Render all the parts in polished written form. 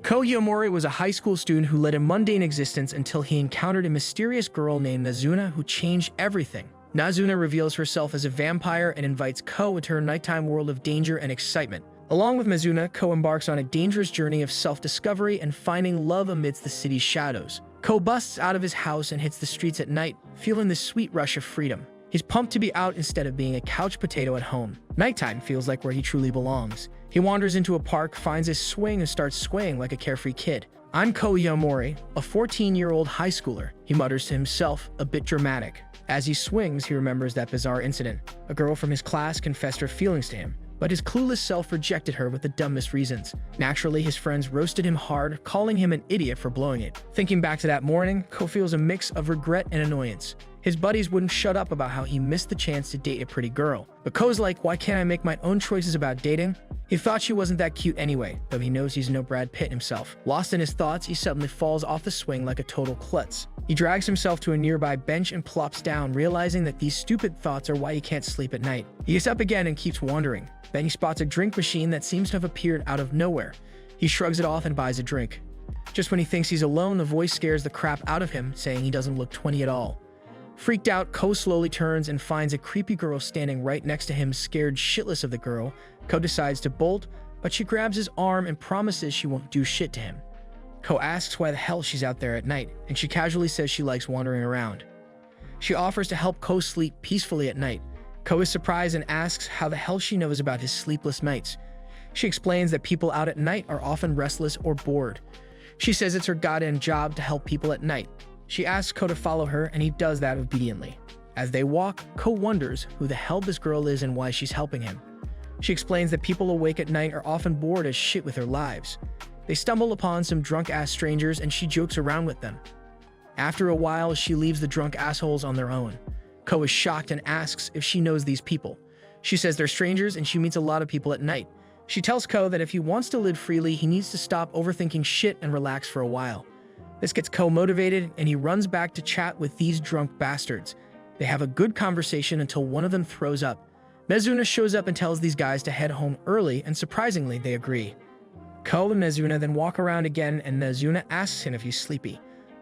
Ko Yomori was a high school student who led a mundane existence until he encountered a mysterious girl named Nazuna who changed everything. Nazuna reveals herself as a vampire and invites Ko into her nighttime world of danger and excitement. Along with Nazuna, Ko embarks on a dangerous journey of self-discovery and finding love amidst the city's shadows. Ko busts out of his house and hits the streets at night, feeling the sweet rush of freedom. He's pumped to be out instead of being a couch potato at home. Nighttime feels like where he truly belongs. He wanders into a park, finds a swing, and starts swaying like a carefree kid. "I'm Ko Yomori, a 14-year-old high schooler," he mutters to himself, a bit dramatic. As he swings, he remembers that bizarre incident. A girl from his class confessed her feelings to him, but his clueless self rejected her with the dumbest reasons. Naturally, his friends roasted him hard, calling him an idiot for blowing it. Thinking back to that morning, Ko feels a mix of regret and annoyance. His buddies wouldn't shut up about how he missed the chance to date a pretty girl. But Ko's like, why can't I make my own choices about dating? He thought she wasn't that cute anyway, though he knows he's no Brad Pitt himself. Lost in his thoughts, he suddenly falls off the swing like a total klutz. He drags himself to a nearby bench and plops down, realizing that these stupid thoughts are why he can't sleep at night. He gets up again and keeps wandering. Then he spots a drink machine that seems to have appeared out of nowhere. He shrugs it off and buys a drink. Just when he thinks he's alone, the voice scares the crap out of him, saying he doesn't look 20 at all. Freaked out, Ko slowly turns and finds a creepy girl standing right next to him. Scared shitless of the girl, Ko decides to bolt, but she grabs his arm and promises she won't do shit to him. Ko asks why the hell she's out there at night, and she casually says she likes wandering around. She offers to help Ko sleep peacefully at night. Ko is surprised and asks how the hell she knows about his sleepless nights. She explains that people out at night are often restless or bored. She says it's her goddamn job to help people at night. She asks Ko to follow her, and he does that obediently. As they walk, Ko wonders who the hell this girl is and why she's helping him. She explains that people awake at night are often bored as shit with their lives. They stumble upon some drunk-ass strangers and she jokes around with them. After a while, she leaves the drunk assholes on their own. Ko is shocked and asks if she knows these people. She says they're strangers and she meets a lot of people at night. She tells Ko that if he wants to live freely, he needs to stop overthinking shit and relax for a while. This gets Ko motivated, and he runs back to chat with these drunk bastards. They have a good conversation until one of them throws up. Nazuna shows up and tells these guys to head home early, and surprisingly, they agree. Ko and Nazuna then walk around again, and Nazuna asks him if he's sleepy.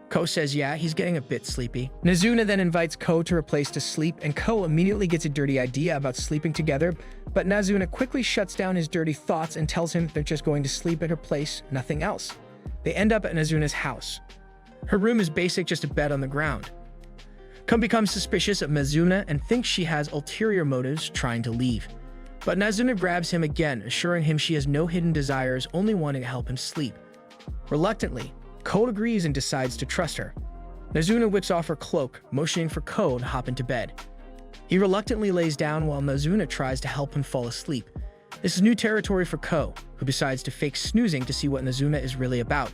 Ko says yeah, he's getting a bit sleepy. Nazuna then invites Ko to her place to sleep, and Ko immediately gets a dirty idea about sleeping together, but Nazuna quickly shuts down his dirty thoughts and tells him they're just going to sleep at her place, nothing else. They end up at Nazuna's house. Her room is basic, just a bed on the ground. Ko becomes suspicious of Nazuna and thinks she has ulterior motives, trying to leave. But Nazuna grabs him again, assuring him she has no hidden desires, only wanting to help him sleep. Reluctantly, Ko agrees and decides to trust her. Nazuna whips off her cloak, motioning for Ko to hop into bed. He reluctantly lays down while Nazuna tries to help him fall asleep. This is new territory for Ko, who decides to fake snoozing to see what Nazuna is really about.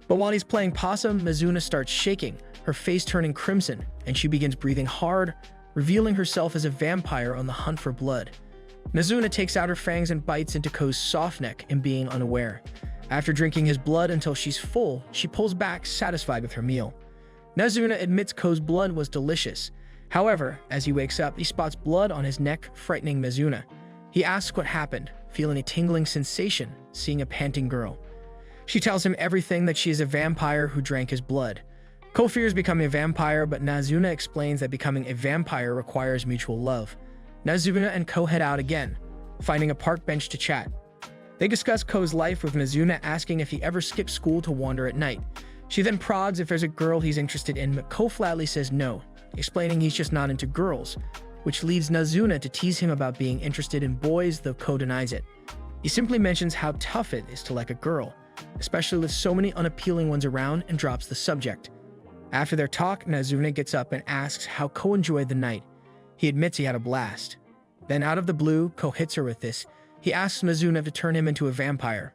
But while he's playing possum, Nazuna starts shaking, her face turning crimson, and she begins breathing hard, revealing herself as a vampire on the hunt for blood. Nazuna takes out her fangs and bites into Ko's soft neck and being unaware. After drinking his blood until she's full, she pulls back, satisfied with her meal. Nazuna admits Ko's blood was delicious. However, as he wakes up, he spots blood on his neck, frightening Nazuna. He asks what happened, feeling a tingling sensation, seeing a panting girl. She tells him everything, that she is a vampire who drank his blood. Ko fears becoming a vampire, but Nazuna explains that becoming a vampire requires mutual love. Nazuna and Ko head out again, finding a park bench to chat. They discuss Ko's life, with Nazuna asking if he ever skips school to wander at night. She then prods if there's a girl he's interested in, but Ko flatly says no, explaining he's just not into girls, which leads Nazuna to tease him about being interested in boys, though Ko denies it. He simply mentions how tough it is to like a girl, especially with so many unappealing ones around, and drops the subject. After their talk, Nazuna gets up and asks how Ko enjoyed the night. He admits he had a blast. Then out of the blue, Ko hits her with this. He asks Nazuna to turn him into a vampire.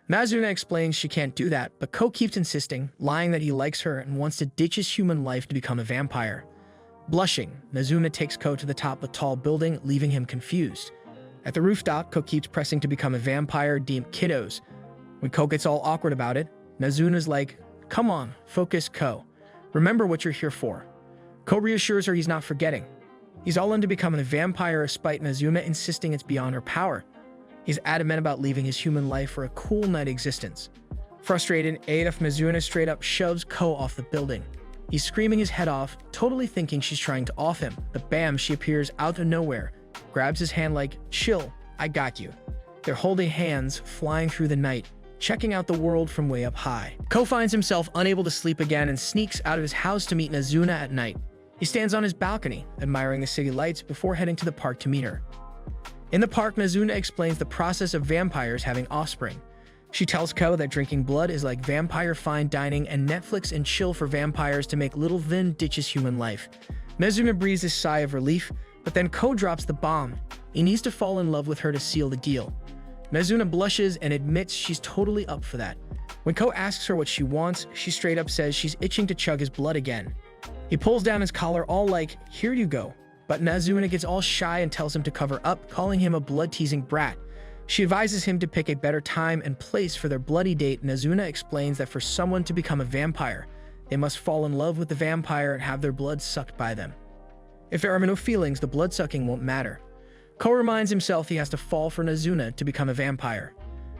Nazuna explains she can't do that, but Ko keeps insisting, lying that he likes her and wants to ditch his human life to become a vampire. Blushing, Nazuna takes Ko to the top of a tall building, leaving him confused. At the rooftop, Ko keeps pressing to become a vampire, deemed kiddos. When Ko gets all awkward about it, Nazuna's like, "Come on, focus, Ko. Remember what you're here for." Ko reassures her he's not forgetting. He's all into becoming a vampire, despite Nazuna insisting it's beyond her power. He's adamant about leaving his human life for a cool night existence. Frustrated, AF Mizuna straight up shoves Ko off the building. He's screaming his head off, totally thinking she's trying to off him, but bam, she appears out of nowhere, grabs his hand like, chill, I got you. They're holding hands, flying through the night, checking out the world from way up high. Ko finds himself unable to sleep again and sneaks out of his house to meet Nazuna at night. He stands on his balcony, admiring the city lights before heading to the park to meet her. In the park, Nazuna explains the process of vampires having offspring. She tells Ko that drinking blood is like vampire fine dining and Netflix and chill for vampires to make little Vin ditches human life. Nazuna breathes a sigh of relief, but then Ko drops the bomb. He needs to fall in love with her to seal the deal. Nazuna blushes and admits she's totally up for that. When Ko asks her what she wants, she straight up says she's itching to chug his blood again. He pulls down his collar all like, here you go. But Nazuna gets all shy and tells him to cover up, calling him a blood-teasing brat. She advises him to pick a better time and place for their bloody date. Nazuna explains that for someone to become a vampire, they must fall in love with the vampire and have their blood sucked by them. If there are no feelings, the blood-sucking won't matter. Ko reminds himself he has to fall for Nazuna to become a vampire.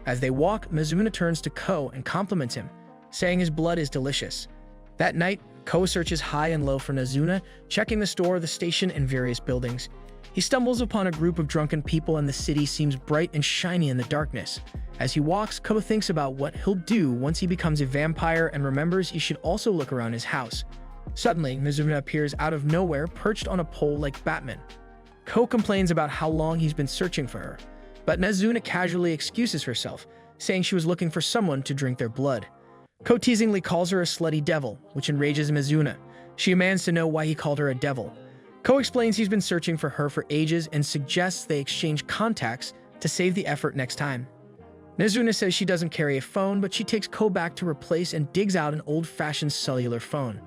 As they walk, Nazuna turns to Ko and compliments him, saying his blood is delicious. That night, Ko searches high and low for Nazuna, checking the store, the station, and various buildings. He stumbles upon a group of drunken people and the city seems bright and shiny in the darkness. As he walks, Ko thinks about what he'll do once he becomes a vampire and remembers he should also look around his house. Suddenly, Nazuna appears out of nowhere, perched on a pole like Batman. Ko complains about how long he's been searching for her, but Nazuna casually excuses herself, saying she was looking for someone to drink their blood. Ko teasingly calls her a slutty devil, which enrages Nazuna. She demands to know why he called her a devil. Ko explains he's been searching for her for ages and suggests they exchange contacts to save the effort next time. Nazuna says she doesn't carry a phone, but she takes Ko back to replace and digs out an old-fashioned cellular phone.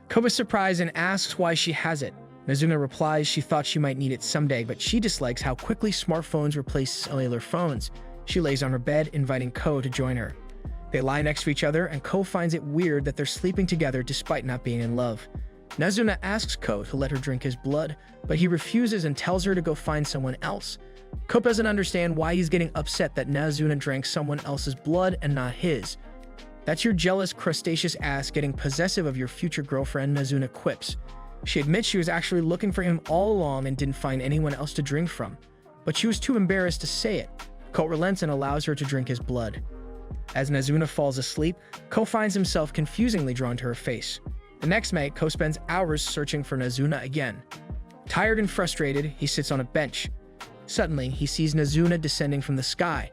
Ko is surprised and asks why she has it. Nazuna replies she thought she might need it someday, but she dislikes how quickly smartphones replace cellular phones. She lays on her bed, inviting Ko to join her. They lie next to each other, and Ko finds it weird that they're sleeping together despite not being in love. Nazuna asks Ko to let her drink his blood, but he refuses and tells her to go find someone else. Ko doesn't understand why he's getting upset that Nazuna drank someone else's blood and not his. That's your jealous, crustaceous ass getting possessive of your future girlfriend, Nazuna quips. She admits she was actually looking for him all along and didn't find anyone else to drink from, but she was too embarrassed to say it. Ko relents and allows her to drink his blood. As Nazuna falls asleep, Ko finds himself confusingly drawn to her face. The next night, Ko spends hours searching for Nazuna again. Tired and frustrated, he sits on a bench. Suddenly, he sees Nazuna descending from the sky.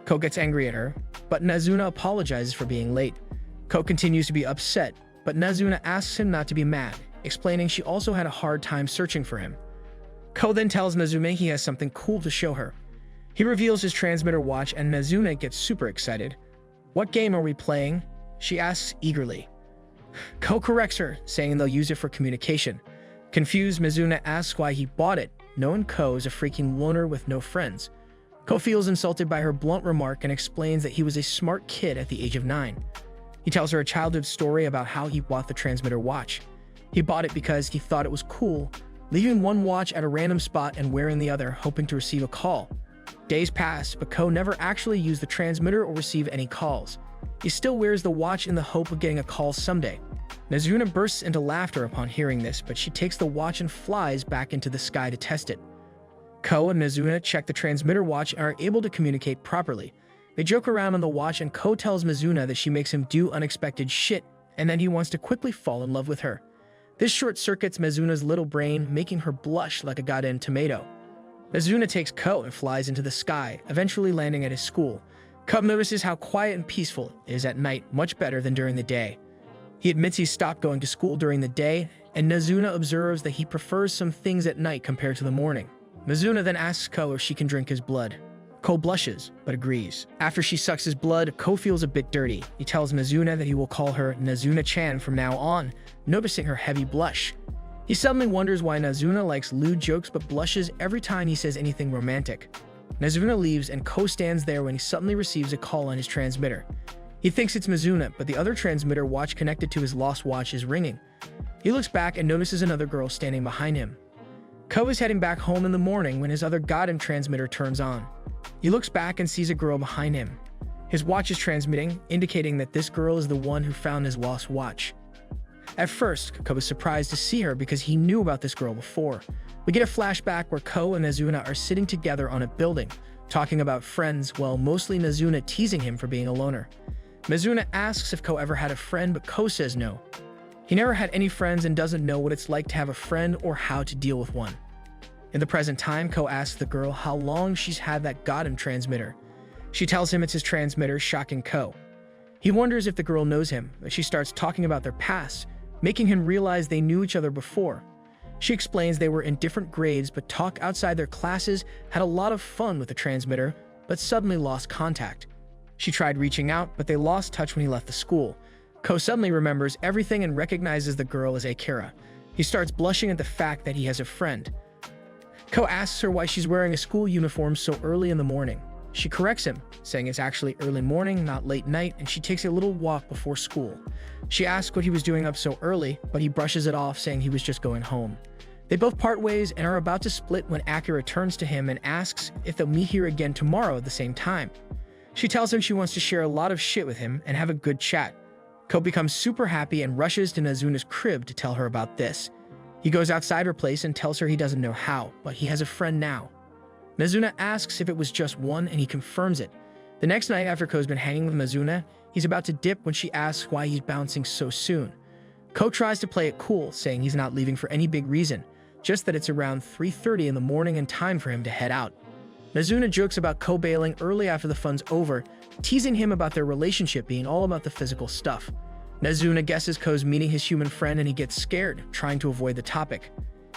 Ko gets angry at her, but Nazuna apologizes for being late. Ko continues to be upset, but Nazuna asks him not to be mad, explaining she also had a hard time searching for him. Ko then tells Nazuna he has something cool to show her. He reveals his transmitter watch and Nazuna gets super excited. "What game are we playing?" she asks eagerly. Ko corrects her, saying they'll use it for communication. Confused, Nazuna asks why he bought it, knowing Ko is a freaking loner with no friends. Ko feels insulted by her blunt remark and explains that he was a smart kid at the age of 9. He tells her a childhood story about how he bought the transmitter watch. He bought it because he thought it was cool, leaving one watch at a random spot and wearing the other, hoping to receive a call. Days pass, but Ko never actually used the transmitter or received any calls. He still wears the watch in the hope of getting a call someday. Nazuna bursts into laughter upon hearing this, but she takes the watch and flies back into the sky to test it. Ko and Nazuna check the transmitter watch and are able to communicate properly. They joke around on the watch and Ko tells Nazuna that she makes him do unexpected shit and that he wants to quickly fall in love with her. This short-circuits Mizuna's little brain, making her blush like a goddamn tomato. Nazuna takes Ko and flies into the sky, eventually landing at his school. Ko notices how quiet and peaceful it is at night, much better than during the day. He admits he stopped going to school during the day, and Nazuna observes that he prefers some things at night compared to the morning. Nazuna then asks Ko if she can drink his blood. Ko blushes, but agrees. After she sucks his blood, Ko feels a bit dirty. He tells Nazuna that he will call her Nazuna-chan from now on, noticing her heavy blush. He suddenly wonders why Nazuna likes lewd jokes but blushes every time he says anything romantic. Nazuna leaves and Ko stands there when he suddenly receives a call on his transmitter. He thinks it's Nazuna, but the other transmitter watch connected to his lost watch is ringing. He looks back and notices another girl standing behind him. Ko is heading back home in the morning when his other goddamn transmitter turns on. He looks back and sees a girl behind him. His watch is transmitting, indicating that this girl is the one who found his lost watch. At first, Ko is surprised to see her because he knew about this girl before. We get a flashback where Ko and Nazuna are sitting together on a building, talking about friends, while mostly Nazuna teasing him for being a loner. Nazuna asks if Ko ever had a friend, but Ko says no. He never had any friends and doesn't know what it's like to have a friend or how to deal with one. In the present time, Ko asks the girl how long she's had that Godam transmitter. She tells him it's his transmitter, shocking Ko. He wonders if the girl knows him, but she starts talking about their past, making him realize they knew each other before. She explains they were in different grades but talk outside their classes, had a lot of fun with the transmitter, but suddenly lost contact. She tried reaching out, but they lost touch when he left the school. Ko suddenly remembers everything and recognizes the girl as Akira. He starts blushing at the fact that he has a friend. Ko asks her why she's wearing a school uniform so early in the morning. She corrects him, saying it's actually early morning, not late night, and she takes a little walk before school. She asks what he was doing up so early, but he brushes it off, saying he was just going home. They both part ways and are about to split when Akira turns to him and asks if they'll meet here again tomorrow at the same time. She tells him she wants to share a lot of shit with him and have a good chat. Ko becomes super happy and rushes to Nazuna's crib to tell her about this. He goes outside her place and tells her he doesn't know how, but he has a friend now. Nazuna asks if it was just one, and he confirms it. The next night, after Ko's been hanging with Nazuna, he's about to dip when she asks why he's bouncing so soon. Ko tries to play it cool, saying he's not leaving for any big reason, just that it's around 3:30 in the morning and time for him to head out. Nazuna jokes about Ko bailing early after the fun's over, teasing him about their relationship being all about the physical stuff. Nazuna guesses Ko's meeting his human friend and he gets scared, trying to avoid the topic.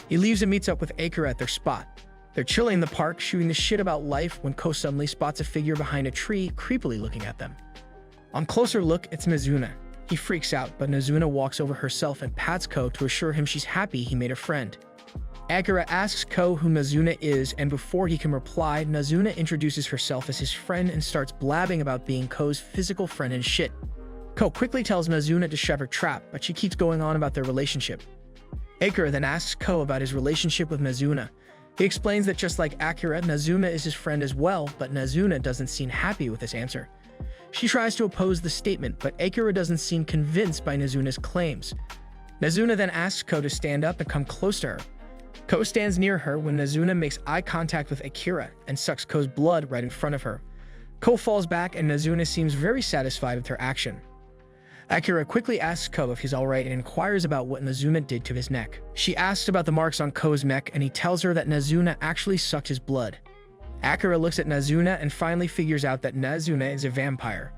He leaves and meets up with Akira at their spot. They're chilling in the park, shooting the shit about life when Ko suddenly spots a figure behind a tree, creepily looking at them. On closer look, it's Nazuna. He freaks out, but Nazuna walks over herself and pats Ko to assure him she's happy he made a friend. Akira asks Ko who Nazuna is, and before he can reply, Nazuna introduces herself as his friend and starts blabbing about being Ko's physical friend and shit. Ko quickly tells Nazuna to shove her trap, but she keeps going on about their relationship. Akira then asks Ko about his relationship with Nazuna. He explains that just like Akira, Nazuna is his friend as well, but Nazuna doesn't seem happy with this answer. She tries to oppose the statement, but Akira doesn't seem convinced by Nazuna's claims. Nazuna then asks Ko to stand up and come close to her. Ko stands near her when Nazuna makes eye contact with Akira and sucks Ko's blood right in front of her. Ko falls back and Nazuna seems very satisfied with her action. Akira quickly asks Ko if he's alright and inquires about what Nazuna did to his neck. She asks about the marks on Ko's neck and he tells her that Nazuna actually sucked his blood. Akira looks at Nazuna and finally figures out that Nazuna is a vampire.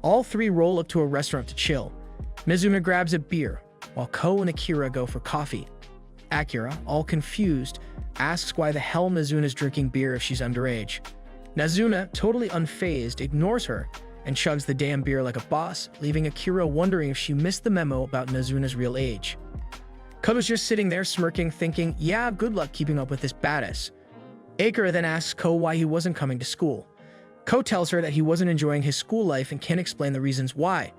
All three roll up to a restaurant to chill. Nazuna grabs a beer, while Ko and Akira go for coffee. Akira, all confused, asks why the hell Nazuna's drinking beer if she's underage. Nazuna, totally unfazed, ignores her and chugs the damn beer like a boss, leaving Akira wondering if she missed the memo about Nazuna's real age. Ko's just sitting there smirking, thinking, yeah, good luck keeping up with this badass. Akira then asks Ko why he wasn't coming to school. Ko tells her that he wasn't enjoying his school life and can't explain the reasons why.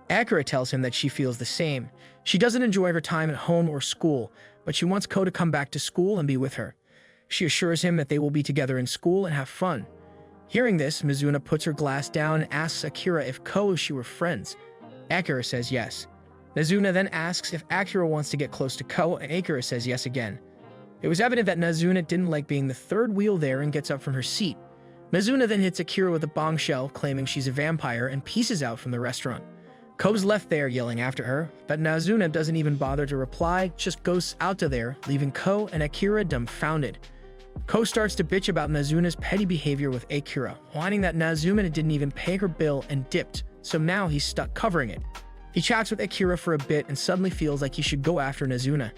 Akira tells him that she feels the same. She doesn't enjoy her time at home or school, but she wants Ko to come back to school and be with her. She assures him that they will be together in school and have fun. Hearing this, Mizuna puts her glass down and asks Akira if Ko and she were friends. Akira says yes. Nazuna then asks if Akira wants to get close to Ko, and Akira says yes again. It was evident that Nazuna didn't like being the third wheel there and gets up from her seat. Nazuna then hits Akira with a bombshell, claiming she's a vampire, and pieces out from the restaurant. Ko's left there yelling after her, but Nazuna doesn't even bother to reply, just goes out of there, leaving Ko and Akira dumbfounded. Ko starts to bitch about Nazuna's petty behavior with Akira, whining that Nazuna didn't even pay her bill and dipped, so now he's stuck covering it. He chats with Akira for a bit and suddenly feels like he should go after Nazuna.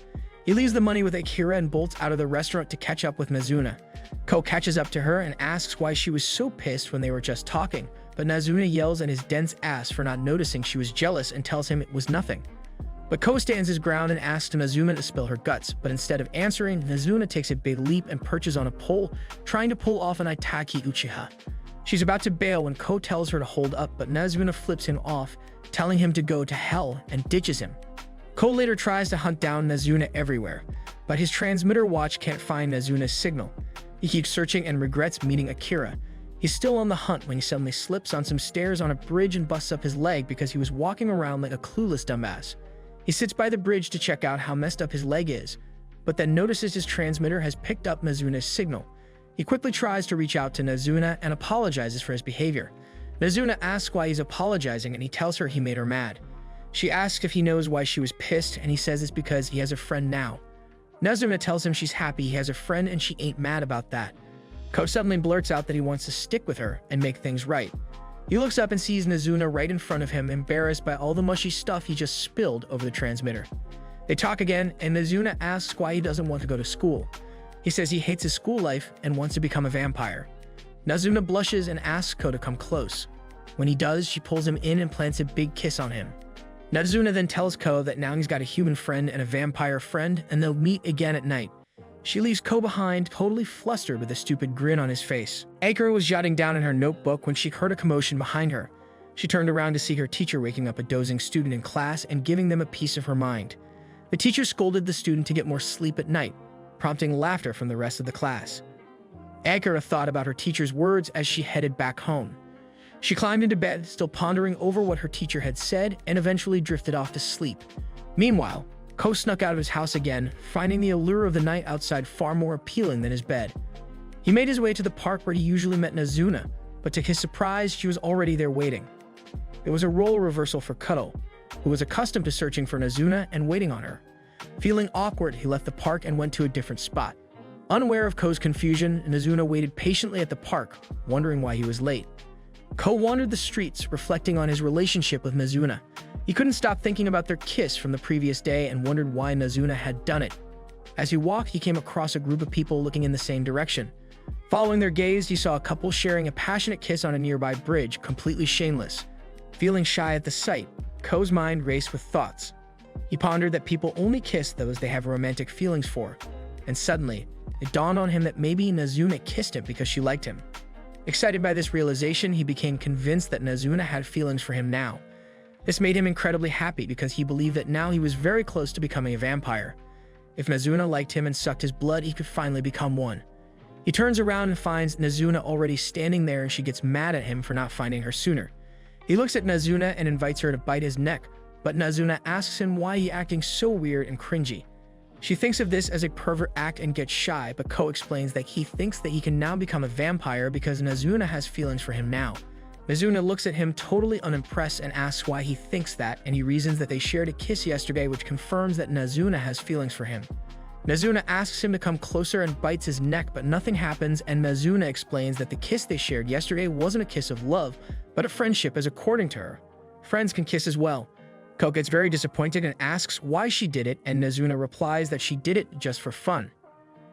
He leaves the money with Akira and bolts out of the restaurant to catch up with Nazuna. Ko catches up to her and asks why she was so pissed when they were just talking, but Nazuna yells at his dense ass for not noticing she was jealous and tells him it was nothing. But Ko stands his ground and asks Nazuna to spill her guts, but instead of answering, Nazuna takes a big leap and perches on a pole, trying to pull off an Itaki Uchiha. She's about to bail when Ko tells her to hold up, but Nazuna flips him off, telling him to go to hell, and ditches him. Ko later tries to hunt down Nazuna everywhere, but his transmitter watch can't find Nazuna's signal. He keeps searching and regrets meeting Akira. He's still on the hunt when he suddenly slips on some stairs on a bridge and busts up his leg because he was walking around like a clueless dumbass. He sits by the bridge to check out how messed up his leg is, but then notices his transmitter has picked up Mizuna's signal. He quickly tries to reach out to Mizuna and apologizes for his behavior. Mizuna asks why he's apologizing, and he tells her he made her mad. She asks if he knows why she was pissed, and he says it's because he has a friend now. Mizuna tells him she's happy he has a friend and she ain't mad about that. Ko suddenly blurts out that he wants to stick with her and make things right. He looks up and sees Mizuna right in front of him, embarrassed by all the mushy stuff he just spilled over the transmitter. They talk again, and Mizuna asks why he doesn't want to go to school. He says he hates his school life and wants to become a vampire. Mizuna blushes and asks Ko to come close. When he does, she pulls him in and plants a big kiss on him. Mizuna then tells Ko that now he's got a human friend and a vampire friend, and they'll meet again at night. She leaves Ko behind, totally flustered with a stupid grin on his face. Akira was jotting down in her notebook when she heard a commotion behind her. She turned around to see her teacher waking up a dozing student in class and giving them a piece of her mind. The teacher scolded the student to get more sleep at night, prompting laughter from the rest of the class. Akira thought about her teacher's words as she headed back home. She climbed into bed, still pondering over what her teacher had said, and eventually drifted off to sleep. Meanwhile, Ko snuck out of his house again, finding the allure of the night outside far more appealing than his bed. He made his way to the park where he usually met Mizuna, but to his surprise, she was already there waiting. It was a role reversal for Ko, who was accustomed to searching for Mizuna and waiting on her. Feeling awkward, he left the park and went to a different spot. Unaware of Ko's confusion, Mizuna waited patiently at the park, wondering why he was late. Ko wandered the streets, reflecting on his relationship with Mizuna. He couldn't stop thinking about their kiss from the previous day and wondered why Mizuna had done it. As he walked, he came across a group of people looking in the same direction. Following their gaze, he saw a couple sharing a passionate kiss on a nearby bridge, completely shameless. Feeling shy at the sight, Ko's mind raced with thoughts. He pondered that people only kiss those they have romantic feelings for, and suddenly, it dawned on him that maybe Mizuna kissed him because she liked him. Excited by this realization, he became convinced that Mizuna had feelings for him now. This made him incredibly happy because he believed that now he was very close to becoming a vampire. If Mizuna liked him and sucked his blood, he could finally become one. He turns around and finds Mizuna already standing there, and she gets mad at him for not finding her sooner. He looks at Mizuna and invites her to bite his neck, but Mizuna asks him why he acting so weird and cringy. She thinks of this as a pervert act and gets shy, but Ko explains that he thinks that he can now become a vampire because Mizuna has feelings for him now. Mizuna looks at him totally unimpressed and asks why he thinks that, and he reasons that they shared a kiss yesterday, which confirms that Mizuna has feelings for him. Mizuna asks him to come closer and bites his neck, but nothing happens, and Mizuna explains that the kiss they shared yesterday wasn't a kiss of love, but a friendship, as according to her, friends can kiss as well. Ko gets very disappointed and asks why she did it, and Mizuna replies that she did it just for fun.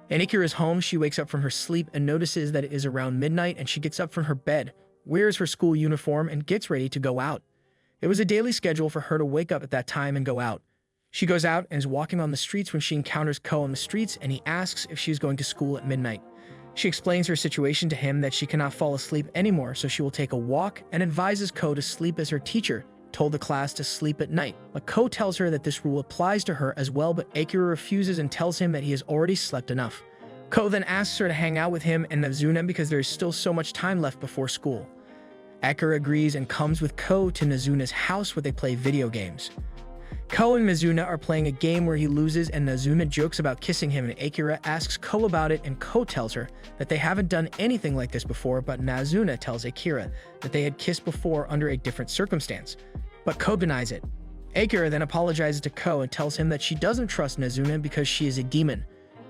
In Akira's home, she wakes up from her sleep and notices that it is around midnight, and she gets up from her bed, wears her school uniform, and gets ready to go out. It was a daily schedule for her to wake up at that time and go out. She goes out and is walking on the streets when she encounters Ko on the streets, and he asks if she is going to school at midnight. She explains her situation to him, that she cannot fall asleep anymore, so she will take a walk, and advises Ko to sleep as her teacher told the class to sleep at night. But Ko tells her that this rule applies to her as well, but Akira refuses and tells him that he has already slept enough. Ko then asks her to hang out with him and Mizuna because there is still so much time left before school. Akira agrees and comes with Ko to Mizuna's house where they play video games. Ko and Mizuna are playing a game where he loses, and Mizuna jokes about kissing him, and Akira asks Ko about it, and Ko tells her that they haven't done anything like this before, but Mizuna tells Akira that they had kissed before under a different circumstance, but Ko denies it. Akira then apologizes to Ko and tells him that she doesn't trust Mizuna because she is a demon.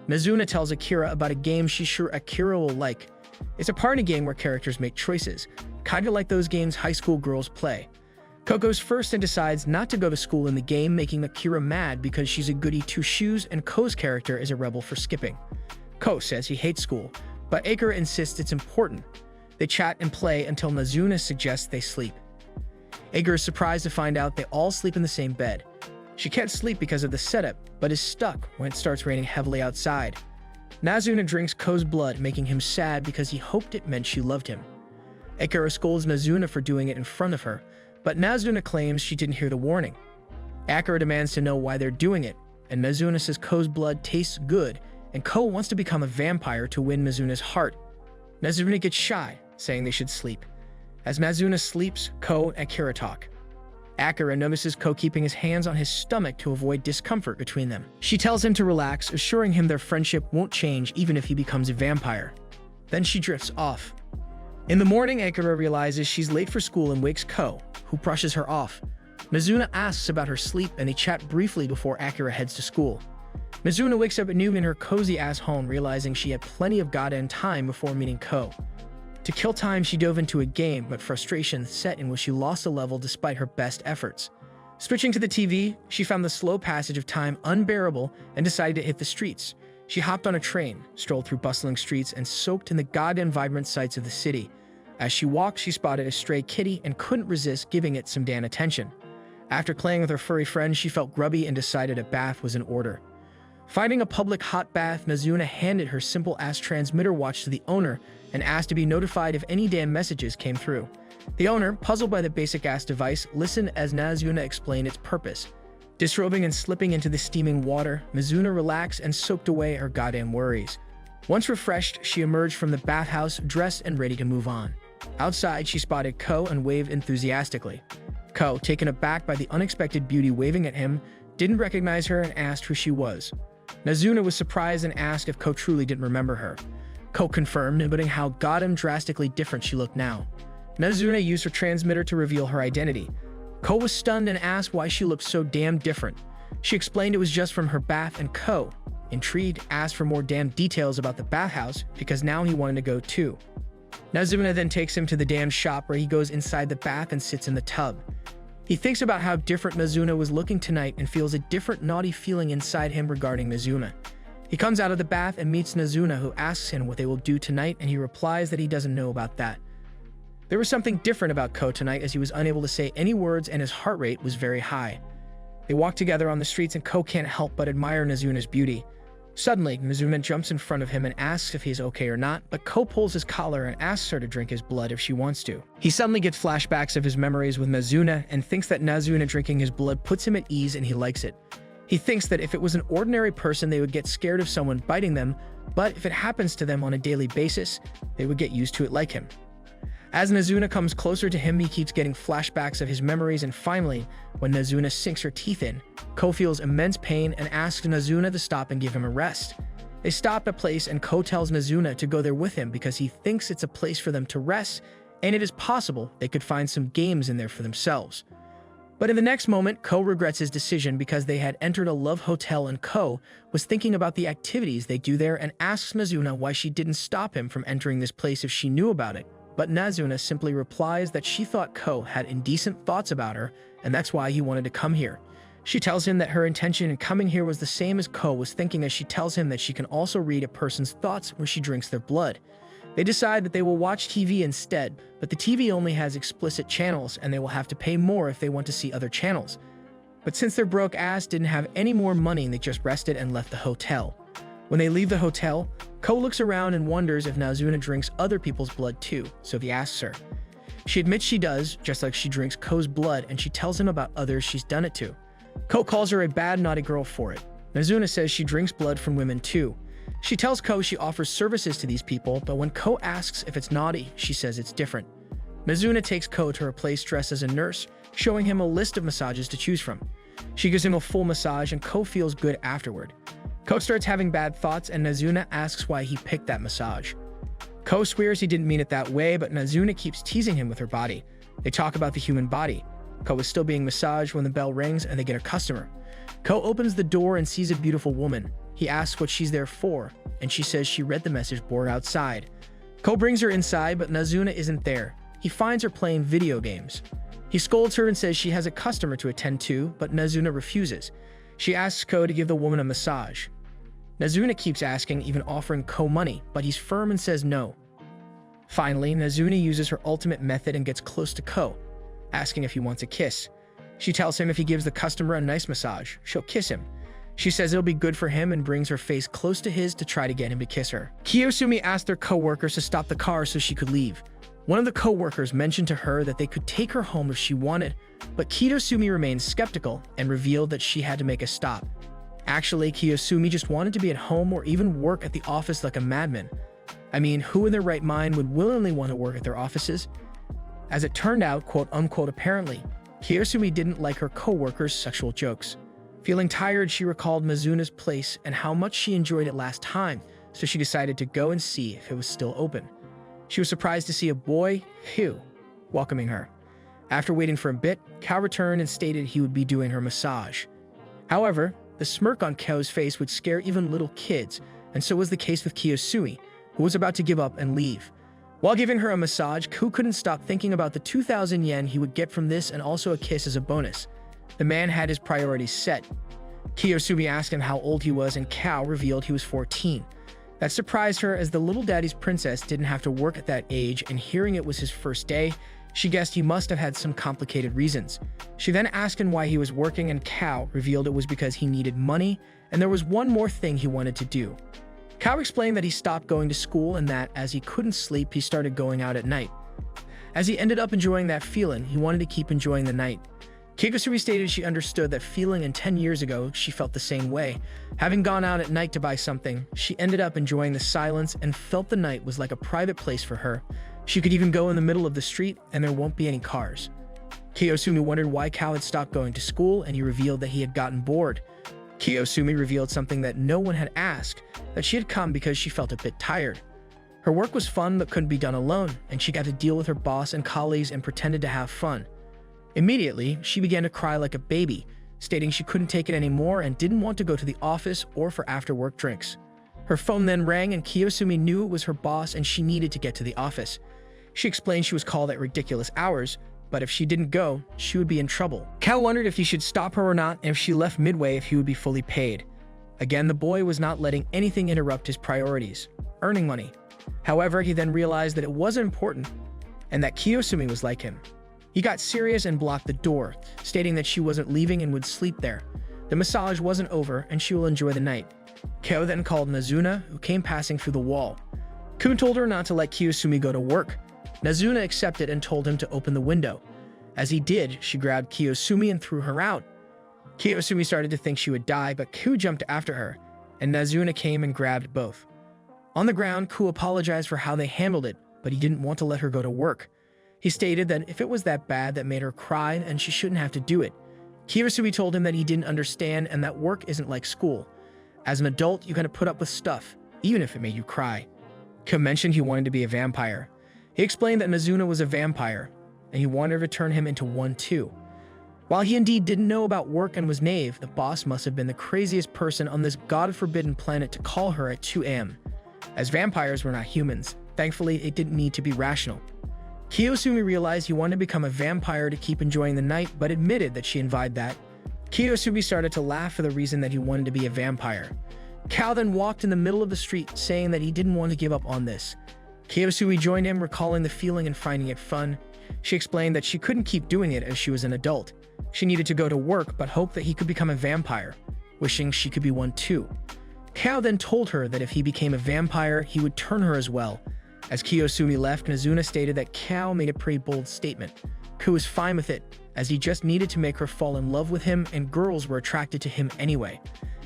Mizuna tells Akira about a game she's sure Akira will like. It's a party game where characters make choices, kinda like those games high school girls play. Ko goes first and decides not to go to school in the game, making Akira mad because she's a goody two-shoes and Ko's character is a rebel for skipping. Ko says he hates school, but Akira insists it's important. They chat and play until Mizuna suggests they sleep. Akira is surprised to find out they all sleep in the same bed. She can't sleep because of the setup, but is stuck when it starts raining heavily outside. Mizuna drinks Ko's blood, making him sad because he hoped it meant she loved him. Akira scolds Mizuna for doing it in front of her, but Mizuna claims she didn't hear the warning. Akira demands to know why they're doing it, and Mizuna says Ko's blood tastes good, and Ko wants to become a vampire to win Mizuna's heart. Mizuna gets shy, saying they should sleep. As Nazuna sleeps, Ko and Akira talk. Akira notices Ko keeping his hands on his stomach to avoid discomfort between them. She tells him to relax, assuring him their friendship won't change even if he becomes a vampire. Then she drifts off. In the morning, Akira realizes she's late for school and wakes Ko, who brushes her off. Nazuna asks about her sleep and they chat briefly before Akira heads to school. Nazuna wakes up anew in her cozy-ass home, realizing she had plenty of goddamn time before meeting Ko. To kill time, she dove into a game, but frustration set in when she lost a level despite her best efforts. Switching to the TV, she found the slow passage of time unbearable and decided to hit the streets. She hopped on a train, strolled through bustling streets, and soaked in the goddamn vibrant sights of the city. As she walked, she spotted a stray kitty and couldn't resist giving it some damn attention. After playing with her furry friend, she felt grubby and decided a bath was in order. Finding a public hot bath, Nazuna handed her simple-ass transmitter watch to the owner and asked to be notified if any damn messages came through. The owner, puzzled by the basic-ass device, listened as Nazuna explained its purpose. Disrobing and slipping into the steaming water, Nazuna relaxed and soaked away her goddamn worries. Once refreshed, she emerged from the bathhouse, dressed and ready to move on. Outside, she spotted Ko and waved enthusiastically. Ko, taken aback by the unexpected beauty waving at him, didn't recognize her and asked who she was. Nazuna was surprised and asked if Ko truly didn't remember her. Ko confirmed, noting how goddamn drastically different she looked now. Nazuna used her transmitter to reveal her identity. Ko was stunned and asked why she looked so damn different. She explained it was just from her bath, and Ko, intrigued, asked for more damn details about the bathhouse because now he wanted to go too. Nazuna then takes him to the damn shop where he goes inside the bath and sits in the tub. He thinks about how different Nazuna was looking tonight and feels a different naughty feeling inside him regarding Nazuna. He comes out of the bath and meets Nazuna, who asks him what they will do tonight, and he replies that he doesn't know about that. There was something different about Ko tonight, as he was unable to say any words and his heart rate was very high. They walk together on the streets and Ko can't help but admire Nazuna's beauty. Suddenly, Nazuna jumps in front of him and asks if he's okay or not, but Ko pulls his collar and asks her to drink his blood if she wants to. He suddenly gets flashbacks of his memories with Nazuna and thinks that Nazuna drinking his blood puts him at ease and he likes it. He thinks that if it was an ordinary person, they would get scared of someone biting them, but if it happens to them on a daily basis, they would get used to it like him. As Nazuna comes closer to him, he keeps getting flashbacks of his memories, and finally, when Nazuna sinks her teeth in, Ko feels immense pain and asks Nazuna to stop and give him a rest. They stop at a place and Ko tells Nazuna to go there with him because he thinks it's a place for them to rest, and it is possible they could find some games in there for themselves. But in the next moment, Ko regrets his decision because they had entered a love hotel and Ko was thinking about the activities they do there and asks Nazuna why she didn't stop him from entering this place if she knew about it. But Nazuna simply replies that she thought Ko had indecent thoughts about her, and that's why he wanted to come here. She tells him that her intention in coming here was the same as Ko was thinking, as she tells him that she can also read a person's thoughts when she drinks their blood. They decide that they will watch TV instead, but the TV only has explicit channels, and they will have to pay more if they want to see other channels. But since their broke ass didn't have any more money, they just rested and left the hotel. When they leave the hotel, Ko looks around and wonders if Nazuna drinks other people's blood too, so he asks her. She admits she does, just like she drinks Ko's blood, and she tells him about others she's done it to. Ko calls her a bad, naughty girl for it. Nazuna says she drinks blood from women too. She tells Ko she offers services to these people, but when Ko asks if it's naughty, she says it's different. Nazuna takes Ko to her place dressed as a nurse, showing him a list of massages to choose from. She gives him a full massage and Ko feels good afterward. Ko starts having bad thoughts and Nazuna asks why he picked that massage. Ko swears he didn't mean it that way, but Nazuna keeps teasing him with her body. They talk about the human body. Ko is still being massaged when the bell rings and they get a customer. Ko opens the door and sees a beautiful woman. He asks what she's there for, and she says she read the message board outside. Ko brings her inside, but Nazuna isn't there. He finds her playing video games. He scolds her and says she has a customer to attend to, but Nazuna refuses. She asks Ko to give the woman a massage. Nazuna keeps asking, even offering Ko money, but he's firm and says no. Finally, Nazuna uses her ultimate method and gets close to Ko, asking if he wants a kiss. She tells him if he gives the customer a nice massage, she'll kiss him. She says it'll be good for him and brings her face close to his to try to get him to kiss her. Kiyosumi asked their co-workers to stop the car so she could leave. One of the co-workers mentioned to her that they could take her home if she wanted, but Kiyosumi remained skeptical and revealed that she had to make a stop. Actually, Kiyosumi just wanted to be at home or even work at the office like a madman. I mean, who in their right mind would willingly want to work at their offices? As it turned out, quote-unquote, apparently, Kiyosumi didn't like her co-workers' sexual jokes. Feeling tired, she recalled Mizuna's place and how much she enjoyed it last time, so she decided to go and see if it was still open. She was surprised to see a boy, Hugh, welcoming her. After waiting for a bit, Kao returned and stated he would be doing her massage. However, the smirk on Kao's face would scare even little kids, and so was the case with Kiyosumi, who was about to give up and leave. While giving her a massage, Ku couldn't stop thinking about the 2,000 yen he would get from this and also a kiss as a bonus. The man had his priorities set. Kiyosumi asked him how old he was, and Kao revealed he was 14. That surprised her, as the little daddy's princess didn't have to work at that age, and hearing it was his first day, she guessed he must have had some complicated reasons. She then asked him why he was working, and Kao revealed it was because he needed money, and there was one more thing he wanted to do. Kao explained that he stopped going to school and that, as he couldn't sleep, he started going out at night. As he ended up enjoying that feeling, he wanted to keep enjoying the night. Kiyosumi stated she understood that feeling, and 10 years ago, she felt the same way. Having gone out at night to buy something, she ended up enjoying the silence and felt the night was like a private place for her. She could even go in the middle of the street and there won't be any cars. Kiyosumi wondered why Kao had stopped going to school, and he revealed that he had gotten bored. Kiyosumi revealed something that no one had asked, that she had come because she felt a bit tired. Her work was fun but couldn't be done alone, and she got to deal with her boss and colleagues and pretended to have fun. Immediately, she began to cry like a baby, stating she couldn't take it anymore and didn't want to go to the office or for after-work drinks. Her phone then rang, and Kiyosumi knew it was her boss and she needed to get to the office. She explained she was called at ridiculous hours, but if she didn't go, she would be in trouble. Kao wondered if he should stop her or not, and if she left midway, if he would be fully paid. Again, the boy was not letting anything interrupt his priorities, earning money. However, he then realized that it wasn't important and that Kiyosumi was like him. He got serious and blocked the door, stating that she wasn't leaving and would sleep there. The massage wasn't over and she will enjoy the night. Kao then called Nazuna, who came passing through the wall. Kun told her not to let Kiyosumi go to work. Nazuna accepted and told him to open the window. As he did, she grabbed Kiyosumi and threw her out. Kiyosumi started to think she would die, but Ku jumped after her, and Nazuna came and grabbed both. On the ground, Ku apologized for how they handled it, but he didn't want to let her go to work. He stated that if it was that bad that made her cry, then she shouldn't have to do it. Kiyosumi told him that he didn't understand and that work isn't like school. As an adult, you gotta put up with stuff, even if it made you cry. Ku mentioned he wanted to be a vampire. He explained that Nazuna was a vampire, and he wanted her to turn him into one too. While he indeed didn't know about work and was naive, the boss must have been the craziest person on this god-forbidden planet to call her at 2 a.m. As vampires were not humans, thankfully it didn't need to be rational. Kiyosumi realized he wanted to become a vampire to keep enjoying the night, but admitted that she invited that. Kiyosumi started to laugh for the reason that he wanted to be a vampire. Kao then walked in the middle of the street, saying that he didn't want to give up on this. Kiyosumi joined him, recalling the feeling and finding it fun. She explained that she couldn't keep doing it as she was an adult. She needed to go to work, but hoped that he could become a vampire, wishing she could be one too. Kao then told her that if he became a vampire, he would turn her as well. As Kiyosumi left, Nazuna stated that Kao made a pretty bold statement. Ku was fine with it, as he just needed to make her fall in love with him, and girls were attracted to him anyway.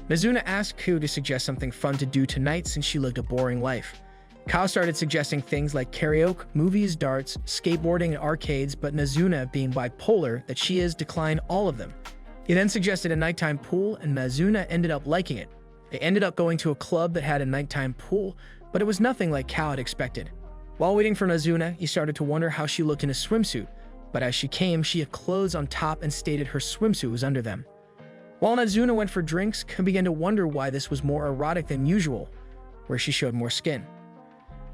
Nazuna asked Ku to suggest something fun to do tonight since she lived a boring life. Kao started suggesting things like karaoke, movies, darts, skateboarding, and arcades, but Nazuna, being bipolar that she is, declined all of them. He then suggested a nighttime pool, and Nazuna ended up liking it. They ended up going to a club that had a nighttime pool, but it was nothing like Kao had expected. While waiting for Nazuna, he started to wonder how she looked in a swimsuit, but as she came, she had clothes on top and stated her swimsuit was under them. While Nazuna went for drinks, Ku began to wonder why this was more erotic than usual, where she showed more skin.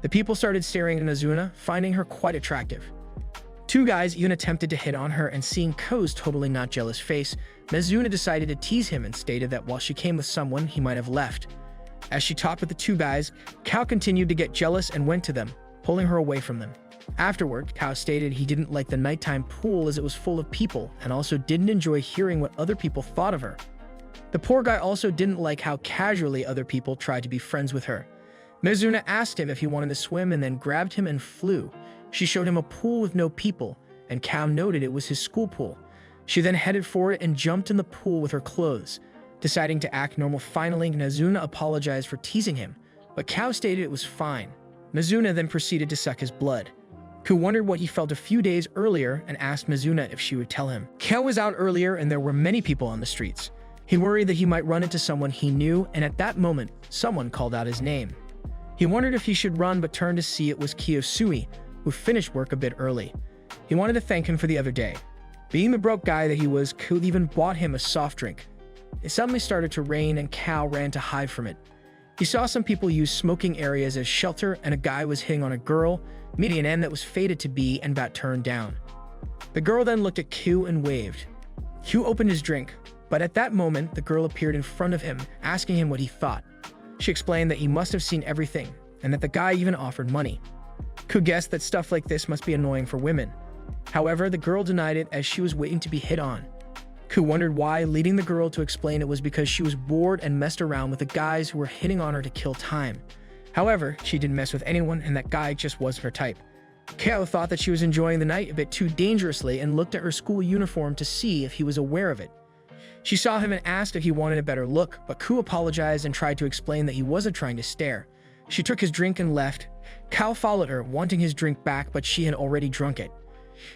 The people started staring at Nazuna, finding her quite attractive. Two guys even attempted to hit on her, and seeing Ko's totally not jealous face, Nazuna decided to tease him and stated that while she came with someone, he might have left. As she talked with the two guys, Kao continued to get jealous and went to them, pulling her away from them. Afterward, Kao stated he didn't like the nighttime pool as it was full of people, and also didn't enjoy hearing what other people thought of her. The poor guy also didn't like how casually other people tried to be friends with her. Nazuna asked him if he wanted to swim and then grabbed him and flew. She showed him a pool with no people, and Kao noted it was his school pool. She then headed for it and jumped in the pool with her clothes. Deciding to act normal finally, Nazuna apologized for teasing him, but Kao stated it was fine. Mizuna then proceeded to suck his blood. Ku wondered what he felt a few days earlier and asked Mizuna if she would tell him. Kyo was out earlier and there were many people on the streets. He worried that he might run into someone he knew, and at that moment, someone called out his name. He wondered if he should run but turned to see it was Kiyosui, who finished work a bit early. He wanted to thank him for the other day. Being the broke guy that he was, Ku even bought him a soft drink. It suddenly started to rain and Kao ran to hide from it. He saw some people use smoking areas as shelter and a guy was hitting on a girl, meeting an end that was fated to be and got turned down. The girl then looked at Q and waved. Q opened his drink, but at that moment the girl appeared in front of him, asking him what he thought. She explained that he must have seen everything, and that the guy even offered money. Q guessed that stuff like this must be annoying for women. However, the girl denied it as she was waiting to be hit on. Ku wondered why, leading the girl to explain it was because she was bored and messed around with the guys who were hitting on her to kill time. However, she didn't mess with anyone and that guy just wasn't her type. Kao thought that she was enjoying the night a bit too dangerously and looked at her school uniform to see if he was aware of it. She saw him and asked if he wanted a better look, but Ku apologized and tried to explain that he wasn't trying to stare. She took his drink and left. Kao followed her, wanting his drink back, but she had already drunk it.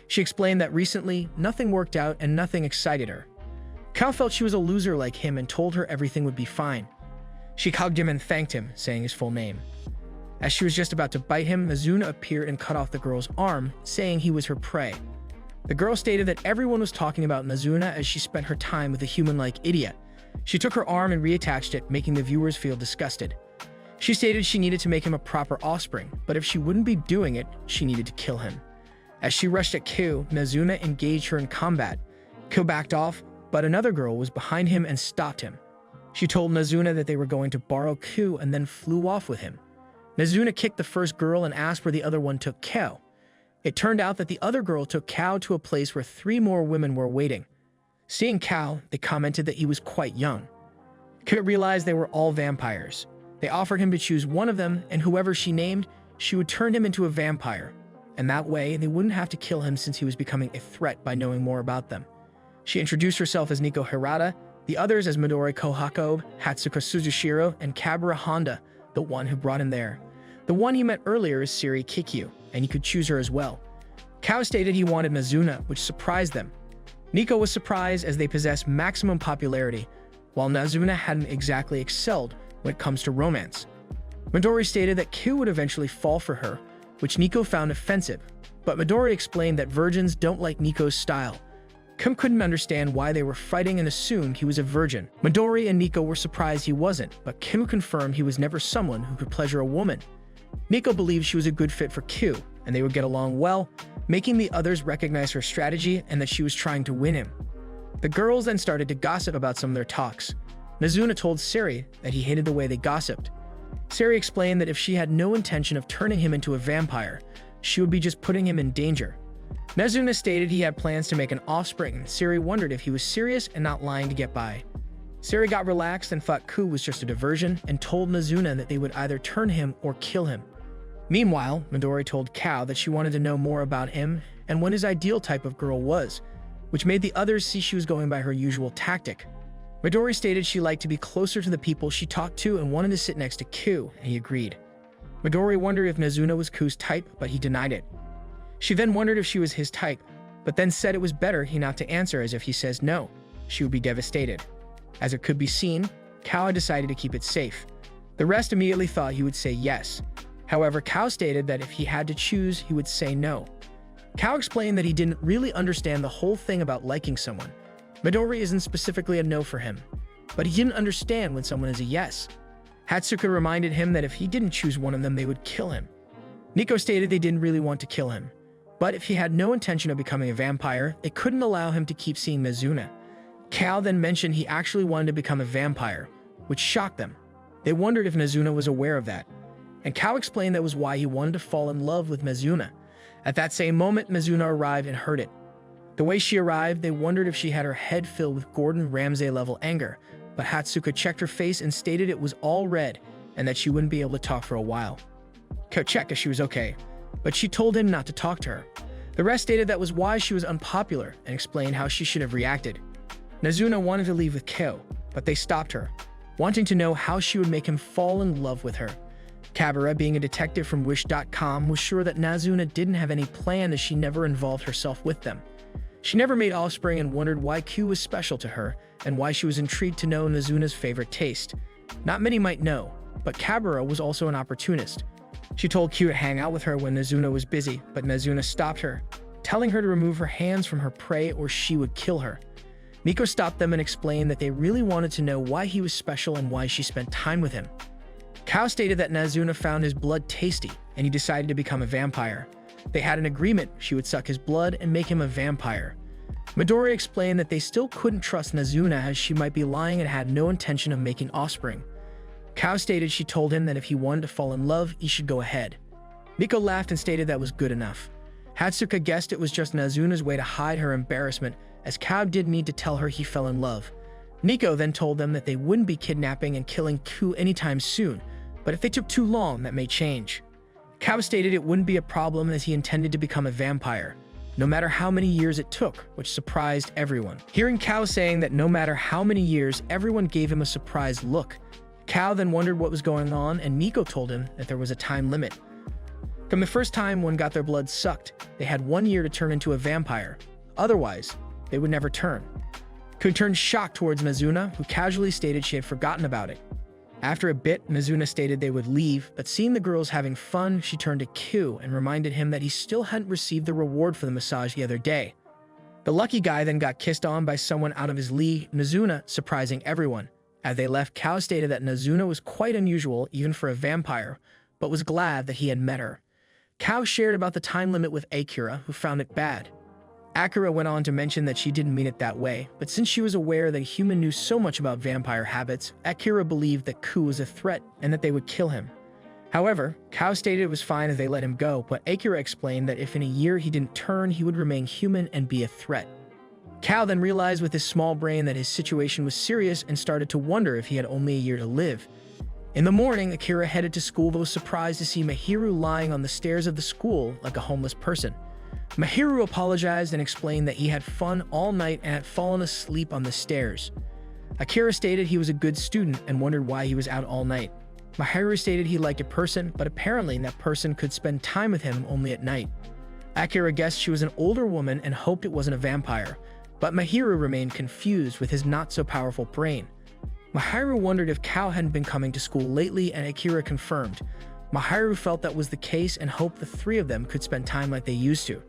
She explained that recently, nothing worked out and nothing excited her. Kao felt she was a loser like him and told her everything would be fine. She hugged him and thanked him, saying his full name. As she was just about to bite him, Mizuna appeared and cut off the girl's arm, saying he was her prey. The girl stated that everyone was talking about Mizuna as she spent her time with a human-like idiot. She took her arm and reattached it, making the viewers feel disgusted. She stated she needed to make him a proper offspring, but if she wouldn't be doing it, she needed to kill him. As she rushed at Q, Mizuna engaged her in combat. Q backed off, but another girl was behind him and stopped him. She told Mizuna that they were going to borrow Q and then flew off with him. Mizuna kicked the first girl and asked where the other one took Kao. It turned out that the other girl took Kao to a place where 3 more women were waiting. Seeing Kao, they commented that he was quite young. Q realized they were all vampires. They offered him to choose one of them, and whoever she named, she would turn him into a vampire. And that way, they wouldn't have to kill him since he was becoming a threat by knowing more about them. She introduced herself as Nico Hirata, the others as Midori Kohakobe, Hatsuka Suzushiro, and Kabura Honda, the one who brought him there. The one he met earlier is Siri Kikyu, and he could choose her as well. Kao stated he wanted Mizuna, which surprised them. Nico was surprised as they possessed maximum popularity, while Mizuna hadn't exactly excelled when it comes to romance. Midori stated that Q would eventually fall for her, which Nico found offensive, but Midori explained that virgins don't like Nico's style. Kim couldn't understand why they were fighting and assumed he was a virgin. Midori and Nico were surprised he wasn't, but Kim confirmed he was never someone who could pleasure a woman. Nico believed she was a good fit for Q, and they would get along well, making the others recognize her strategy and that she was trying to win him. The girls then started to gossip about some of their talks. Mizuna told Siri that he hated the way they gossiped. Siri explained that if she had no intention of turning him into a vampire, she would be just putting him in danger. Mizuna stated he had plans to make an offspring, and Siri wondered if he was serious and not lying to get by. Siri got relaxed and thought Ku was just a diversion and told Mizuna that they would either turn him or kill him. Meanwhile, Midori told Kao that she wanted to know more about him and what his ideal type of girl was, which made the others see she was going by her usual tactic. Midori stated she liked to be closer to the people she talked to and wanted to sit next to Q, and he agreed. Midori wondered if Mizuna was Ku's type, but he denied it. She then wondered if she was his type, but then said it was better he not to answer, as if he says no, she would be devastated. As it could be seen, Kao had decided to keep it safe. The rest immediately thought he would say yes. However, Kao stated that if he had to choose, he would say no. Kao explained that he didn't really understand the whole thing about liking someone. Midori isn't specifically a no for him, but he didn't understand when someone is a yes. Hatsuka reminded him that if he didn't choose one of them, they would kill him. Nico stated they didn't really want to kill him, but if he had no intention of becoming a vampire, it couldn't allow him to keep seeing Mizuna. Kao then mentioned he actually wanted to become a vampire, which shocked them. They wondered if Mizuna was aware of that, and Kao explained that was why he wanted to fall in love with Mizuna. At that same moment, Mizuna arrived and heard it. The way she arrived, they wondered if she had her head filled with Gordon Ramsay-level anger, but Hatsuka checked her face and stated it was all red and that she wouldn't be able to talk for a while. Kao checked if she was okay, but she told him not to talk to her. The rest stated that was why she was unpopular and explained how she should have reacted. Mizuna wanted to leave with Kao, but they stopped her, wanting to know how she would make him fall in love with her. Kabura, being a detective from Wish.com, was sure that Nazuna didn't have any plan as she never involved herself with them. She never made offspring and wondered why Q was special to her and why she was intrigued to know Nazuna's favorite taste. Not many might know, but Kabura was also an opportunist. She told Q to hang out with her when Nazuna was busy, but Nazuna stopped her, telling her to remove her hands from her prey or she would kill her. Miko stopped them and explained that they really wanted to know why he was special and why she spent time with him. Kao stated that Nazuna found his blood tasty, and he decided to become a vampire. They had an agreement she would suck his blood and make him a vampire. Midori explained that they still couldn't trust Nazuna as she might be lying and had no intention of making offspring. Kao stated she told him that if he wanted to fall in love, he should go ahead. Miko laughed and stated that was good enough. Hatsuka guessed it was just Nazuna's way to hide her embarrassment, as Kao did need to tell her he fell in love. Nico then told them that they wouldn't be kidnapping and killing Ku anytime soon, but if they took too long, that may change. Kao stated it wouldn't be a problem as he intended to become a vampire, no matter how many years it took, which surprised everyone. Hearing Kao saying that no matter how many years, everyone gave him a surprised look. Kao then wondered what was going on, and Nico told him that there was a time limit. From the first time one got their blood sucked, they had 1 year to turn into a vampire. Otherwise, they would never turn. Ku turned shocked towards Nazuna, who casually stated she had forgotten about it. After a bit, Nazuna stated they would leave, but seeing the girls having fun, she turned to Q and reminded him that he still hadn't received the reward for the massage the other day. The lucky guy then got kissed on by someone out of his league, Nazuna, surprising everyone. As they left, Kao stated that Nazuna was quite unusual even for a vampire, but was glad that he had met her. Kao shared about the time limit with Akira, who found it bad. Akira went on to mention that she didn't mean it that way, but since she was aware that a human knew so much about vampire habits, Akira believed that Ku was a threat and that they would kill him. However, Kao stated it was fine as they let him go, but Akira explained that if in a year he didn't turn, he would remain human and be a threat. Kao then realized with his small brain that his situation was serious and started to wonder if he had only a year to live. In the morning, Akira headed to school but was surprised to see Mahiru lying on the stairs of the school like a homeless person. Mahiru apologized and explained that he had fun all night and had fallen asleep on the stairs. Akira stated he was a good student and wondered why he was out all night. Mahiru stated he liked a person, but apparently that person could spend time with him only at night. Akira guessed she was an older woman and hoped it wasn't a vampire, but Mahiru remained confused with his not-so-powerful brain. Mahiru wondered if Kao hadn't been coming to school lately, and Akira confirmed. Mahiru felt that was the case and hoped the three of them could spend time like they used to.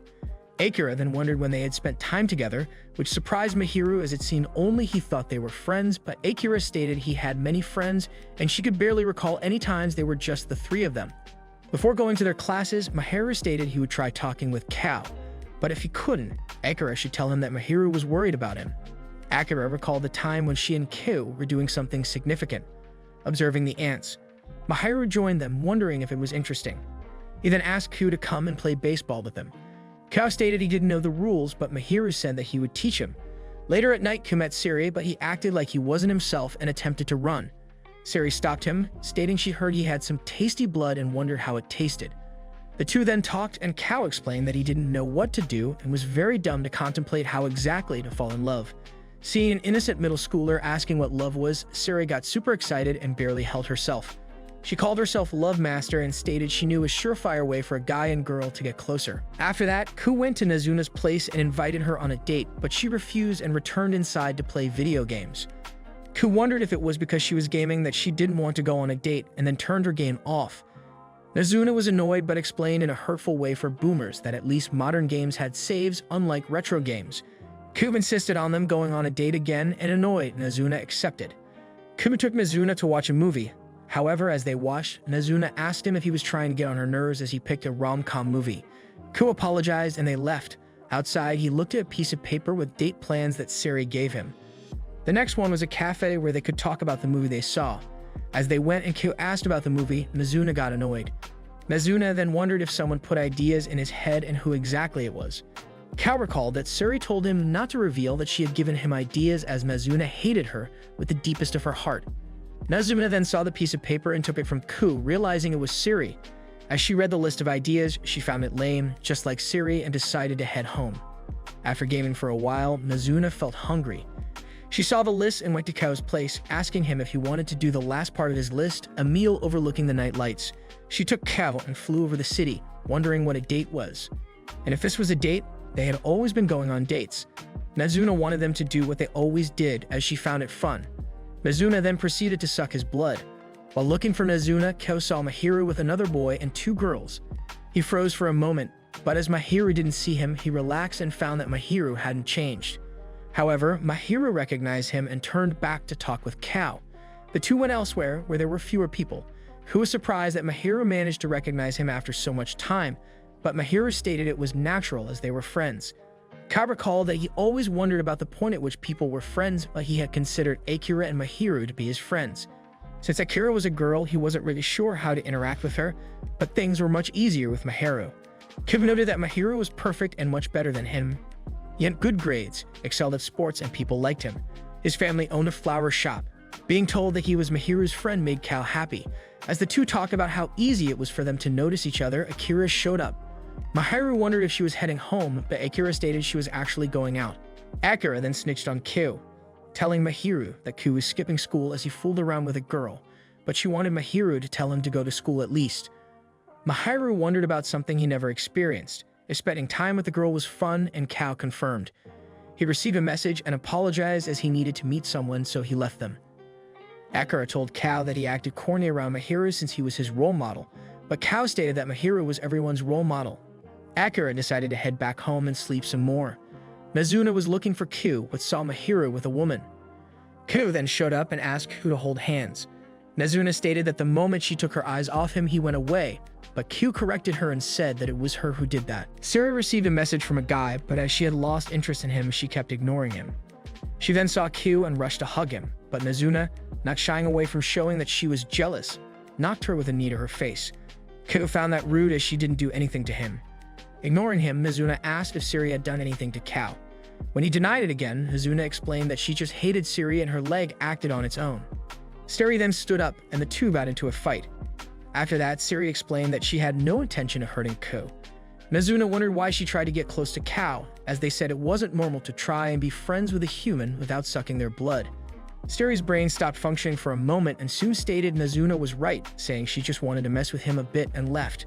Akira then wondered when they had spent time together, which surprised Mahiru as it seemed only he thought they were friends, but Akira stated he had many friends and she could barely recall any times they were just the three of them. Before going to their classes, Mahiru stated he would try talking with Kao, but if he couldn't, Akira should tell him that Mahiru was worried about him. Akira recalled the time when she and Q were doing something significant, observing the ants. Mahiru joined them, wondering if it was interesting. He then asked Q to come and play baseball with them. Kao stated he didn't know the rules, but Mahiru said that he would teach him. Later at night, Q met Siri, but he acted like he wasn't himself and attempted to run. Siri stopped him, stating she heard he had some tasty blood and wondered how it tasted. The two then talked, and Kao explained that he didn't know what to do and was very dumb to contemplate how exactly to fall in love. Seeing an innocent middle schooler asking what love was, Siri got super excited and barely held herself. She called herself Love Master and stated she knew a surefire way for a guy and girl to get closer. After that, Ku went to Nazuna's place and invited her on a date, but she refused and returned inside to play video games. Ku wondered if it was because she was gaming that she didn't want to go on a date and then turned her game off. Nazuna was annoyed but explained in a hurtful way for boomers that at least modern games had saves unlike retro games. Ku insisted on them going on a date again and annoyed, Nazuna accepted. Ku took Nazuna to watch a movie. However, as they watched, Nazuna asked him if he was trying to get on her nerves as he picked a rom-com movie. Ku apologized and they left. Outside, he looked at a piece of paper with date plans that Siri gave him. The next one was a cafe where they could talk about the movie they saw. As they went and Ku asked about the movie, Nazuna got annoyed. Nazuna then wondered if someone put ideas in his head and who exactly it was. Kao recalled that Suri told him not to reveal that she had given him ideas as Nazuna hated her with the deepest of her heart. Nazuna then saw the piece of paper and took it from Ku, realizing it was Siri. As she read the list of ideas, she found it lame, just like Siri, and decided to head home. After gaming for a while, Nazuna felt hungry. She saw the list and went to Kao's place, asking him if he wanted to do the last part of his list, a meal overlooking the night lights. She took Kao and flew over the city, wondering what a date was. And if this was a date, they had always been going on dates. Nazuna wanted them to do what they always did, as she found it fun. Nazuna then proceeded to suck his blood. While looking for Nazuna, Kao saw Mahiru with another boy and 2 girls. He froze for a moment, but as Mahiru didn't see him, he relaxed and found that Mahiru hadn't changed. However, Mahiru recognized him and turned back to talk with Kao. The two went elsewhere, where there were fewer people. Ku was surprised that Mahiru managed to recognize him after so much time, but Mahiru stated it was natural as they were friends. Kao recalled that he always wondered about the point at which people were friends, but he had considered Akira and Mahiru to be his friends. Since Akira was a girl, he wasn't really sure how to interact with her, but things were much easier with Mahiru. Kib noted that Mahiru was perfect and much better than him. He had good grades, excelled at sports, and people liked him. His family owned a flower shop. Being told that he was Mahiru's friend made Kao happy. As the two talked about how easy it was for them to notice each other, Akira showed up. Mahiru wondered if she was heading home, but Akira stated she was actually going out. Akira then snitched on Ku, telling Mahiru that Ku was skipping school as he fooled around with a girl, but she wanted Mahiru to tell him to go to school at least. Mahiru wondered about something he never experienced. If spending time with the girl was fun, and Kao confirmed. He received a message and apologized as he needed to meet someone, so he left them. Akira told Kao that he acted corny around Mahiru since he was his role model, but Kao stated that Mahiru was everyone's role model. Akira decided to head back home and sleep some more. Nazuna was looking for Ku, but saw Mahiru with a woman. Ku then showed up and asked Ku to hold hands. Nazuna stated that the moment she took her eyes off him, he went away, but Ku corrected her and said that it was her who did that. Siri received a message from a guy, but as she had lost interest in him, she kept ignoring him. She then saw Ku and rushed to hug him, but Nazuna, not shying away from showing that she was jealous, knocked her with a knee to her face. Ku found that rude as she didn't do anything to him. Ignoring him, Nazuna asked if Siri had done anything to Kao. When he denied it again, Nazuna explained that she just hated Siri and her leg acted on its own. Siri then stood up and the two got into a fight. After that, Siri explained that she had no intention of hurting Ku. Nazuna wondered why she tried to get close to Kao, as they said it wasn't normal to try and be friends with a human without sucking their blood. Siri's brain stopped functioning for a moment and soon stated Nazuna was right, saying she just wanted to mess with him a bit and left.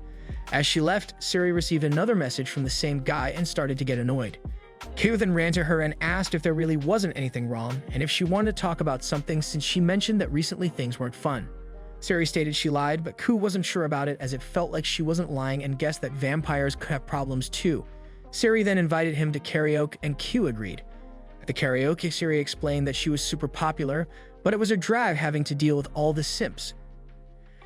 As she left, Siri received another message from the same guy and started to get annoyed. Ku then ran to her and asked if there really wasn't anything wrong and if she wanted to talk about something since she mentioned that recently things weren't fun. Siri stated she lied, but Ku wasn't sure about it as it felt like she wasn't lying and guessed that vampires could have problems too. Siri then invited him to karaoke and Ku agreed. At the karaoke, Siri explained that she was super popular, but it was a drag having to deal with all the simps.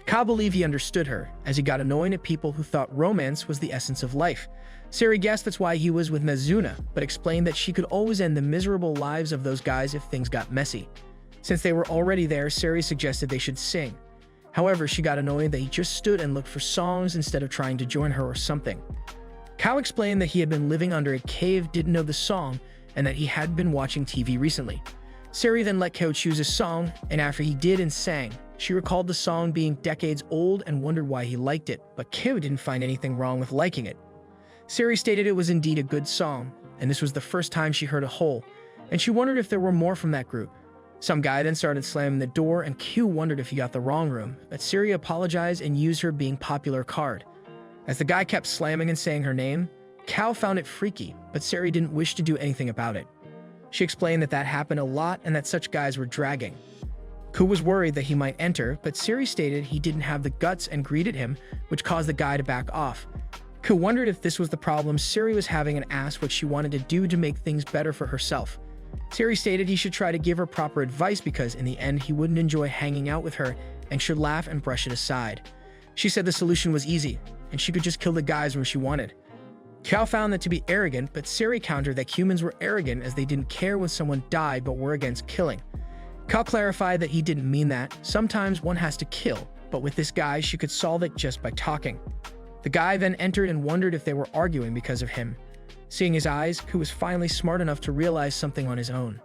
Kao believed he understood her, as he got annoyed at people who thought romance was the essence of life. Siri guessed that's why he was with Nazuna, but explained that she could always end the miserable lives of those guys if things got messy. Since they were already there, Siri suggested they should sing. However, she got annoyed that he just stood and looked for songs instead of trying to join her or something. Kao explained that he had been living under a cave, didn't know the song, and that he had been watching TV recently. Siri then let Kao choose a song, and after he did and sang, she recalled the song being decades old and wondered why he liked it, but Kao didn't find anything wrong with liking it. Siri stated it was indeed a good song, and this was the first time she heard a whole, and she wondered if there were more from that group. Some guy then started slamming the door, and Q wondered if he got the wrong room, but Siri apologized and used her being popular card. As the guy kept slamming and saying her name, Kao found it freaky, but Siri didn't wish to do anything about it. She explained that that happened a lot and that such guys were dragging. Ku was worried that he might enter, but Siri stated he didn't have the guts and greeted him, which caused the guy to back off. Ku wondered if this was the problem Siri was having and asked what she wanted to do to make things better for herself. Siri stated he should try to give her proper advice because in the end he wouldn't enjoy hanging out with her and should laugh and brush it aside. She said the solution was easy, and she could just kill the guys when she wanted. Kao found that to be arrogant, but Siri countered that humans were arrogant as they didn't care when someone died but were against killing. Kao clarified that he didn't mean that. Sometimes one has to kill, but with this guy she could solve it just by talking. The guy then entered and wondered if they were arguing because of him. Seeing his eyes, Ku was finally smart enough to realize something on his own.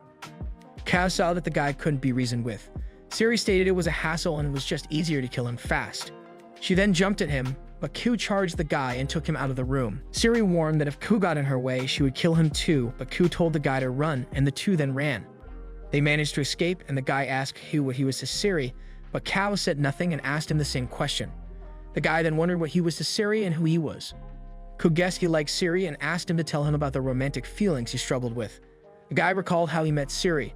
Kao saw that the guy couldn't be reasoned with. Siri stated it was a hassle and it was just easier to kill him fast. She then jumped at him, but Ku charged the guy and took him out of the room. Siri warned that if Ku got in her way, she would kill him too, but Ku told the guy to run, and the two then ran. They managed to escape, and the guy asked Hugh what he was to Siri, but Kao said nothing and asked him the same question. The guy then wondered what he was to Siri and who he was. Ku guessed he liked Siri and asked him to tell him about the romantic feelings he struggled with. The guy recalled how he met Siri.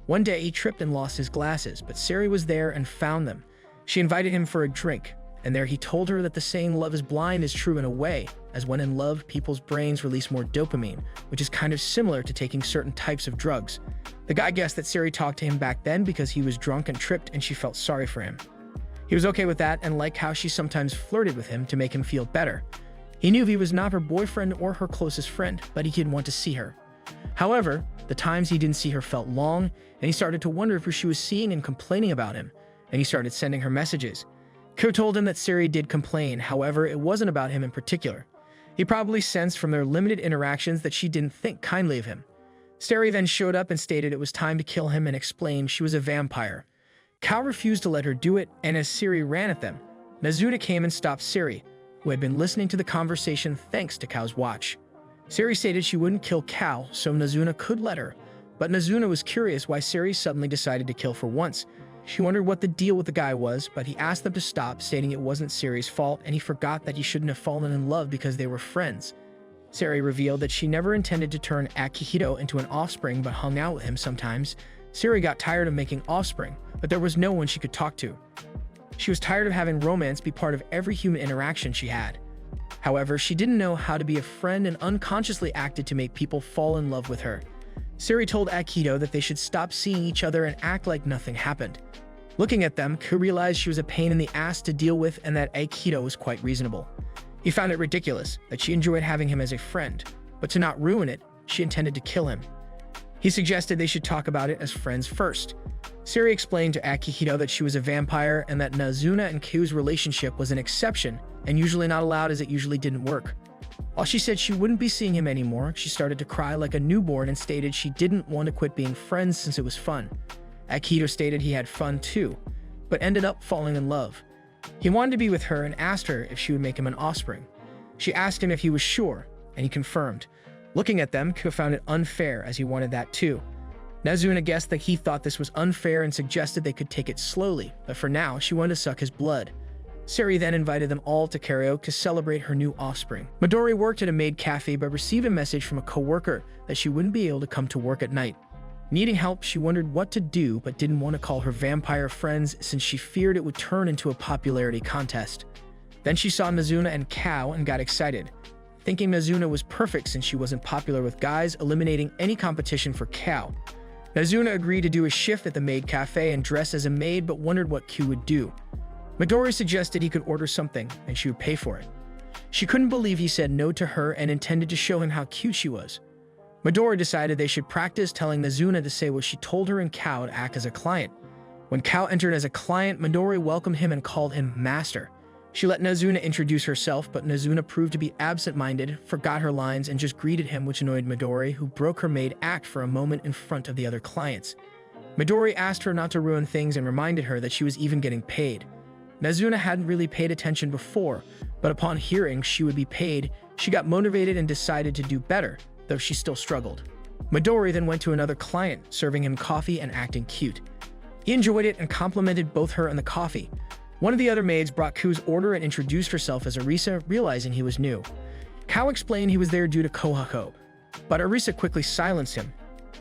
One day he tripped and lost his glasses, but Siri was there and found them. She invited him for a drink, and there he told her that the saying love is blind is true in a way, as when in love, people's brains release more dopamine, which is kind of similar to taking certain types of drugs. The guy guessed that Siri talked to him back then because he was drunk and tripped and she felt sorry for him. He was okay with that and liked how she sometimes flirted with him to make him feel better. He knew he was not her boyfriend or her closest friend, but he didn't want to see her. However, the times he didn't see her felt long, and he started to wonder if she was seeing and complaining about him, and he started sending her messages. Ko told him that Siri did complain, however, it wasn't about him in particular. He probably sensed from their limited interactions that she didn't think kindly of him. Siri then showed up and stated it was time to kill him and explained she was a vampire. Kao refused to let her do it, and as Siri ran at them, Nazuna came and stopped Siri, who had been listening to the conversation thanks to Kao's watch. Siri stated she wouldn't kill Kao, so Nazuna could let her, but Nazuna was curious why Siri suddenly decided to kill for once. She wondered what the deal with the guy was, but he asked them to stop, stating it wasn't Siri's fault, and he forgot that he shouldn't have fallen in love because they were friends. Siri revealed that she never intended to turn Akihito into an offspring but hung out with him sometimes. Siri got tired of making offspring, but there was no one she could talk to. She was tired of having romance be part of every human interaction she had. However, she didn't know how to be a friend and unconsciously acted to make people fall in love with her. Siri told Akihito that they should stop seeing each other and act like nothing happened. Looking at them, Ku realized she was a pain in the ass to deal with and that Akihito was quite reasonable. He found it ridiculous that she enjoyed having him as a friend, but to not ruin it, she intended to kill him. He suggested they should talk about it as friends first. Siri explained to Akihito that she was a vampire and that Nazuna and Ku's relationship was an exception and usually not allowed as it usually didn't work. While she said she wouldn't be seeing him anymore, she started to cry like a newborn and stated she didn't want to quit being friends since it was fun. Akihito stated he had fun too, but ended up falling in love. He wanted to be with her and asked her if she would make him an offspring. She asked him if he was sure, and he confirmed. Looking at them, Ku found it unfair as he wanted that too. Nazuna guessed that he thought this was unfair and suggested they could take it slowly, but for now, she wanted to suck his blood. Siri then invited them all to karaoke to celebrate her new offspring. Midori worked at a maid cafe but received a message from a co-worker that she wouldn't be able to come to work at night. Needing help, she wondered what to do but didn't want to call her vampire friends since she feared it would turn into a popularity contest. Then she saw Nazuna and Kao and got excited, thinking Nazuna was perfect since she wasn't popular with guys, eliminating any competition for Kao. Nazuna agreed to do a shift at the maid cafe and dress as a maid but wondered what Q would do. Midori suggested he could order something and she would pay for it. She couldn't believe he said no to her and intended to show him how cute she was. Midori decided they should practice telling Nazuna to say what she told her and Kao to act as a client. When Kao entered as a client, Midori welcomed him and called him Master. She let Nazuna introduce herself, but Nazuna proved to be absent-minded, forgot her lines, and just greeted him, which annoyed Midori, who broke her maid act for a moment in front of the other clients. Midori asked her not to ruin things and reminded her that she was even getting paid. Nazuna hadn't really paid attention before, but upon hearing she would be paid, she got motivated and decided to do better, though she still struggled. Midori then went to another client, serving him coffee and acting cute. He enjoyed it and complimented both her and the coffee. One of the other maids brought Ku's order and introduced herself as Arisa, realizing he was new. Kao explained he was there due to Kohako, but Arisa quickly silenced him,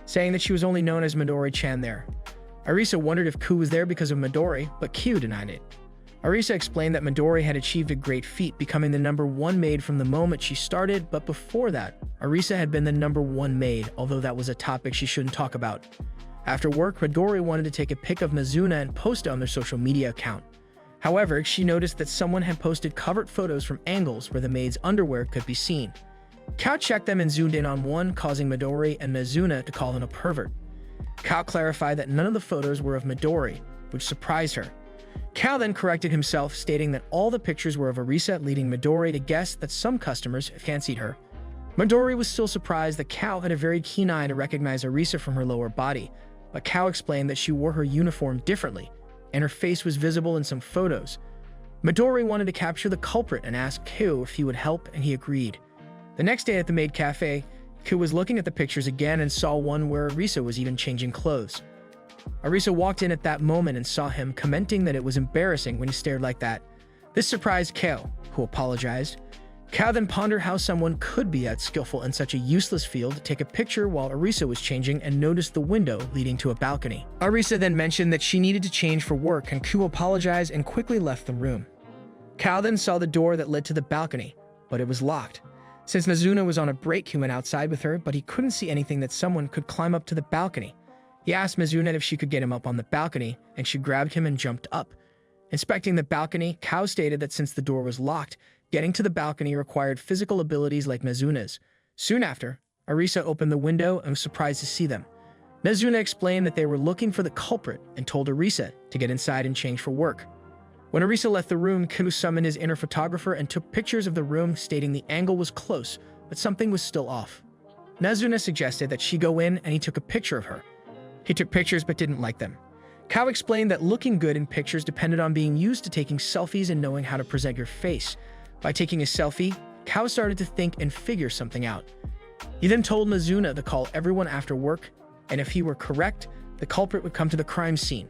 saying that she was only known as Midori-chan there. Arisa wondered if Ku was there because of Midori, but Q denied it. Arisa explained that Midori had achieved a great feat, becoming the #1 maid from the moment she started, but before that, Arisa had been the #1 maid, although that was a topic she shouldn't talk about. After work, Midori wanted to take a pic of Nazuna and post it on their social media account. However, she noticed that someone had posted covered photos from angles where the maid's underwear could be seen. Kao checked them and zoomed in on one, causing Midori and Nazuna to call him a pervert. Kao clarified that none of the photos were of Midori, which surprised her. Kao then corrected himself, stating that all the pictures were of Arisa, leading Midori to guess that some customers fancied her. Midori was still surprised that Kao had a very keen eye to recognize Arisa from her lower body, but Kao explained that she wore her uniform differently, and her face was visible in some photos. Midori wanted to capture the culprit and asked Ku if he would help, and he agreed. The next day at the maid cafe, Ku was looking at the pictures again and saw one where Arisa was even changing clothes. Arisa walked in at that moment and saw him, commenting that it was embarrassing when he stared like that. This surprised Kao, who apologized. Kao then pondered how someone could be that skillful in such a useless field to take a picture while Arisa was changing and noticed the window leading to a balcony. Arisa then mentioned that she needed to change for work, and Kao apologized and quickly left the room. Kao then saw the door that led to the balcony, but it was locked. Since Nazuna was on a break, he went outside with her, but he couldn't see anything that someone could climb up to the balcony. He asked Mizuna if she could get him up on the balcony, and she grabbed him and jumped up. Inspecting the balcony, Kao stated that since the door was locked, getting to the balcony required physical abilities like Mizuna's. Soon after, Arisa opened the window and was surprised to see them. Mizuna explained that they were looking for the culprit and told Arisa to get inside and change for work. When Arisa left the room, Kao summoned his inner photographer and took pictures of the room, stating the angle was close, but something was still off. Nazuna suggested that she go in, and he took a picture of her. He took pictures but didn't like them. Kao explained that looking good in pictures depended on being used to taking selfies and knowing how to present your face. By taking a selfie, Kao started to think and figure something out. He then told Nazuna to call everyone after work, and if he were correct, the culprit would come to the crime scene.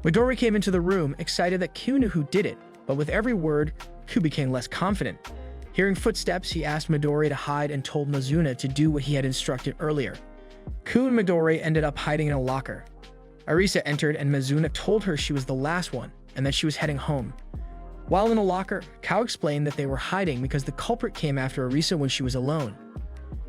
Midori came into the room, excited that Kao knew who did it, but with every word, Kao became less confident. Hearing footsteps, he asked Midori to hide and told Nazuna to do what he had instructed earlier. Kao and Midori ended up hiding in a locker. Arisa entered and Mizuna told her she was the last one and that she was heading home. While in a locker, Kao explained that they were hiding because the culprit came after Arisa when she was alone.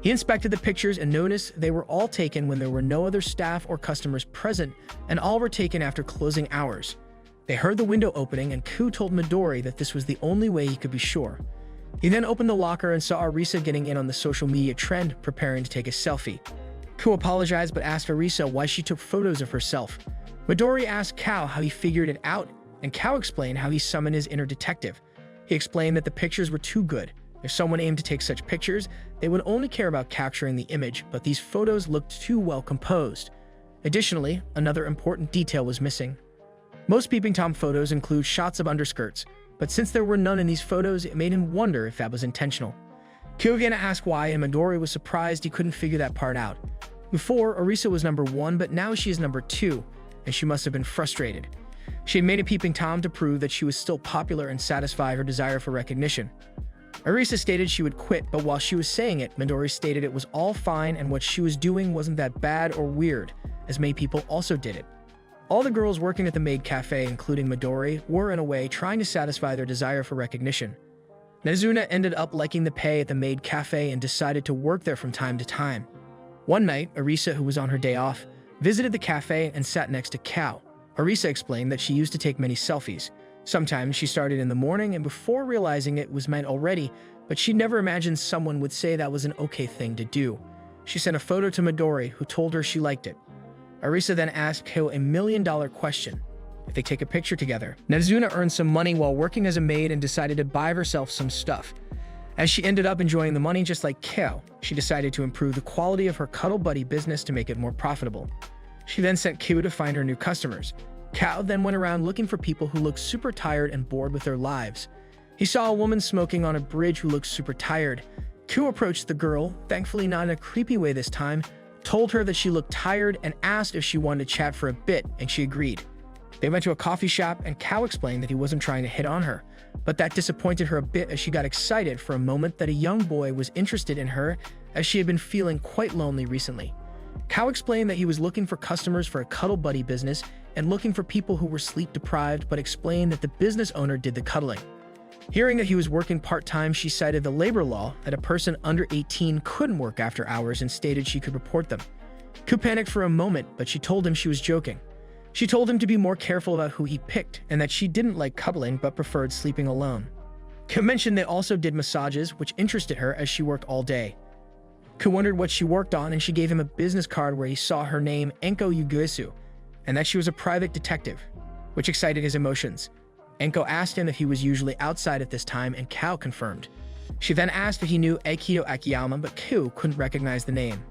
He inspected the pictures and noticed they were all taken when there were no other staff or customers present, and all were taken after closing hours. They heard the window opening, and Kao told Midori that this was the only way he could be sure. He then opened the locker and saw Arisa getting in on the social media trend, preparing to take a selfie. Kao apologized but asked Arisa why she took photos of herself. Midori asked Kao how he figured it out, and Kao explained how he summoned his inner detective. He explained that the pictures were too good. If someone aimed to take such pictures, they would only care about capturing the image, but these photos looked too well composed. Additionally, another important detail was missing. Most peeping Tom photos include shots of underskirts, but since there were none in these photos, it made him wonder if that was intentional. Kao again asked why, and Midori was surprised he couldn't figure that part out. Before, Arisa was number 1, but now she is number 2, and she must have been frustrated. She had made a peeping Tom to prove that she was still popular and satisfy her desire for recognition. Arisa stated she would quit, but while she was saying it, Midori stated it was all fine and what she was doing wasn't that bad or weird, as many people also did it. All the girls working at the maid cafe, including Midori, were in a way trying to satisfy their desire for recognition. Nazuna ended up liking the pay at the maid cafe and decided to work there from time to time. One night, Arisa, who was on her day off, visited the cafe and sat next to Kao. Arisa explained that she used to take many selfies. Sometimes she started in the morning and before realizing it was meant already, but she never imagined someone would say that was an okay thing to do. She sent a photo to Midori, who told her she liked it. Arisa then asked Kao a $1 million question. If they take a picture together, Nazuna earned some money while working as a maid and decided to buy herself some stuff. As she ended up enjoying the money just like Kao, she decided to improve the quality of her cuddle buddy business to make it more profitable. She then sent Kao to find her new customers. Kao then went around looking for people who looked super tired and bored with their lives. He saw a woman smoking on a bridge who looked super tired. Kao approached the girl, thankfully not in a creepy way this time, told her that she looked tired and asked if she wanted to chat for a bit, and she agreed. They went to a coffee shop, and Kao explained that he wasn't trying to hit on her, but that disappointed her a bit as she got excited for a moment that a young boy was interested in her, as she had been feeling quite lonely recently. Kao explained that he was looking for customers for a cuddle buddy business and looking for people who were sleep deprived, but explained that the business owner did the cuddling. Hearing that he was working part-time, she cited the labor law that a person under 18 couldn't work after hours and stated she could report them. Kao panicked for a moment, but she told him she was joking. She told him to be more careful about who he picked and that she didn't like cuddling but preferred sleeping alone. Kao mentioned they also did massages, which interested her as she worked all day. Kao wondered what she worked on, and she gave him a business card where he saw her name Enko Yuguesu, and that she was a private detective, which excited his emotions. Enko asked him if he was usually outside at this time, and Kao confirmed. She then asked if he knew Aikido Akiyama, but Kao couldn't recognize the name.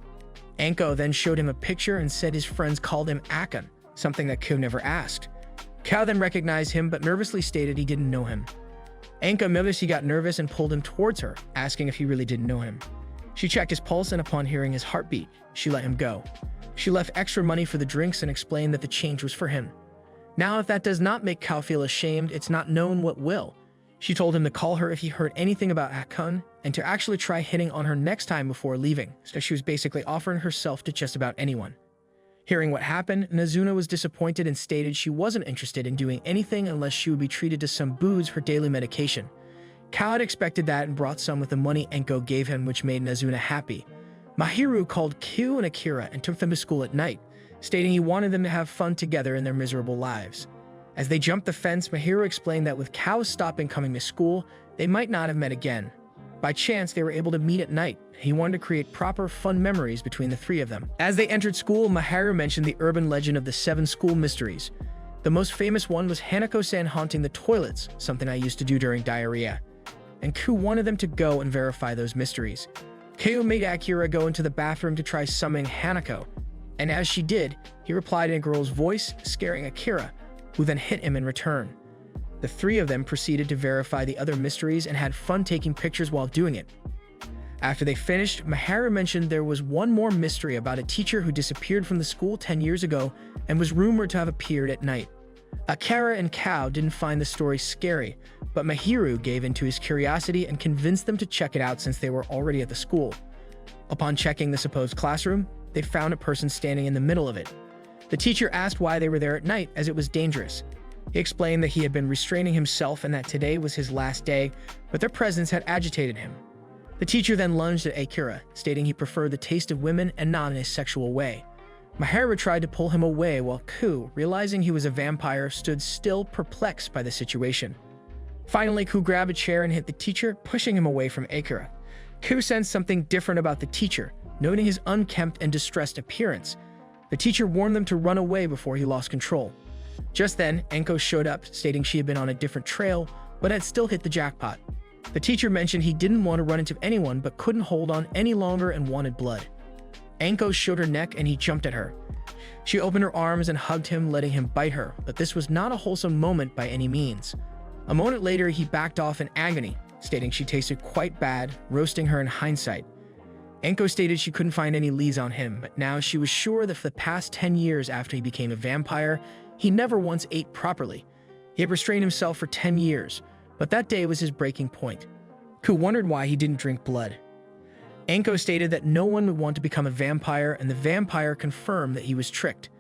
Enko then showed him a picture and said his friends called him Akan, something that Kao never asked. Kao then recognized him but nervously stated he didn't know him. Enko noticed he got nervous and pulled him towards her, asking if he really didn't know him. She checked his pulse, and upon hearing his heartbeat, she let him go. She left extra money for the drinks and explained that the change was for him. Now, if that does not make Kao feel ashamed, it's not known what will. She told him to call her if he heard anything about Akun and to actually try hitting on her next time before leaving, so she was basically offering herself to just about anyone. Hearing what happened, Nazuna was disappointed and stated she wasn't interested in doing anything unless she would be treated to some booze for daily medication. Kao had expected that and brought some with the money Enko gave him, which made Nazuna happy. Mahiru called Kyu and Akira and took them to school at night, stating he wanted them to have fun together in their miserable lives. As they jumped the fence, Mahiru explained that with Kao stopping coming to school, they might not have met again. By chance, they were able to meet at night. He wanted to create proper, fun memories between the three of them. As they entered school, Mahiru mentioned the urban legend of the 7 school mysteries. The most famous one was Hanako-san haunting the toilets, something I used to do during diarrhea. And Ku wanted them to go and verify those mysteries. Kyu made Akira go into the bathroom to try summoning Hanako, and as she did, he replied in a girl's voice, scaring Akira, who then hit him in return. The three of them proceeded to verify the other mysteries and had fun taking pictures while doing it. After they finished, Mahiru mentioned there was one more mystery about a teacher who disappeared from the school 10 years ago and was rumored to have appeared at night. Akira and Kao didn't find the story scary, but Mahiru gave in to his curiosity and convinced them to check it out since they were already at the school. Upon checking the supposed classroom, they found a person standing in the middle of it. The teacher asked why they were there at night, as it was dangerous. He explained that he had been restraining himself and that today was his last day, but their presence had agitated him. The teacher then lunged at Akira, stating he preferred the taste of women and not in a sexual way. Mahiru tried to pull him away while Ku, realizing he was a vampire, stood still, perplexed by the situation. Finally, Ku grabbed a chair and hit the teacher, pushing him away from Akira. Ku sensed something different about the teacher, noting his unkempt and distressed appearance. The teacher warned them to run away before he lost control. Just then, Enko showed up, stating she had been on a different trail, but had still hit the jackpot. The teacher mentioned he didn't want to run into anyone but couldn't hold on any longer and wanted blood. Enko showed her neck and he jumped at her. She opened her arms and hugged him, letting him bite her, but this was not a wholesome moment by any means. A moment later, he backed off in agony, stating she tasted quite bad, roasting her in hindsight. Enko stated she couldn't find any leads on him, but now she was sure that for the past 10 years after he became a vampire, he never once ate properly. He had restrained himself for 10 years, but that day was his breaking point. Ku wondered why he didn't drink blood. Enko stated that no one would want to become a vampire, and the vampire confirmed that he was tricked.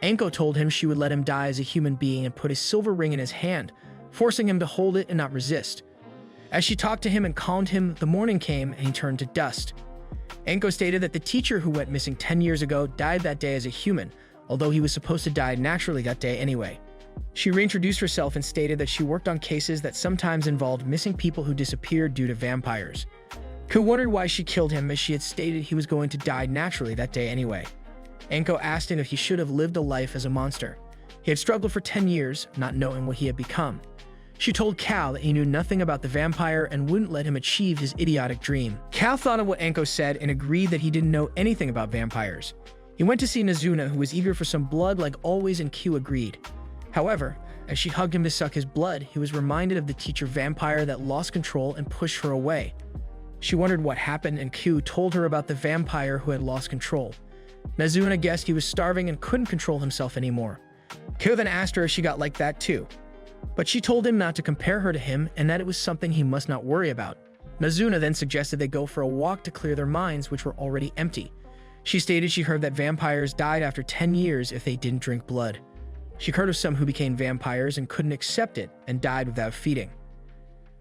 Enko told him she would let him die as a human being and put a silver ring in his hand, forcing him to hold it and not resist. As she talked to him and calmed him, the morning came and he turned to dust. Enko stated that the teacher who went missing 10 years ago died that day as a human, although he was supposed to die naturally that day anyway. She reintroduced herself and stated that she worked on cases that sometimes involved missing people who disappeared due to vampires. Ku wondered why she killed him, as she had stated he was going to die naturally that day anyway. Enko asked him if he should have lived a life as a monster. He had struggled for 10 years, not knowing what he had become. She told Kao that he knew nothing about the vampire and wouldn't let him achieve his idiotic dream. Kao thought of what Enko said and agreed that he didn't know anything about vampires. He went to see Nazuna, who was eager for some blood like always, and Q agreed. However, as she hugged him to suck his blood, he was reminded of the teacher vampire that lost control and pushed her away. She wondered what happened, and Q told her about the vampire who had lost control. Nazuna guessed he was starving and couldn't control himself anymore. Q then asked her if she got like that too, but she told him not to compare her to him and that it was something he must not worry about. Nazuna then suggested they go for a walk to clear their minds, which were already empty. She stated she heard that vampires died after 10 years if they didn't drink blood. She heard of some who became vampires and couldn't accept it and died without feeding.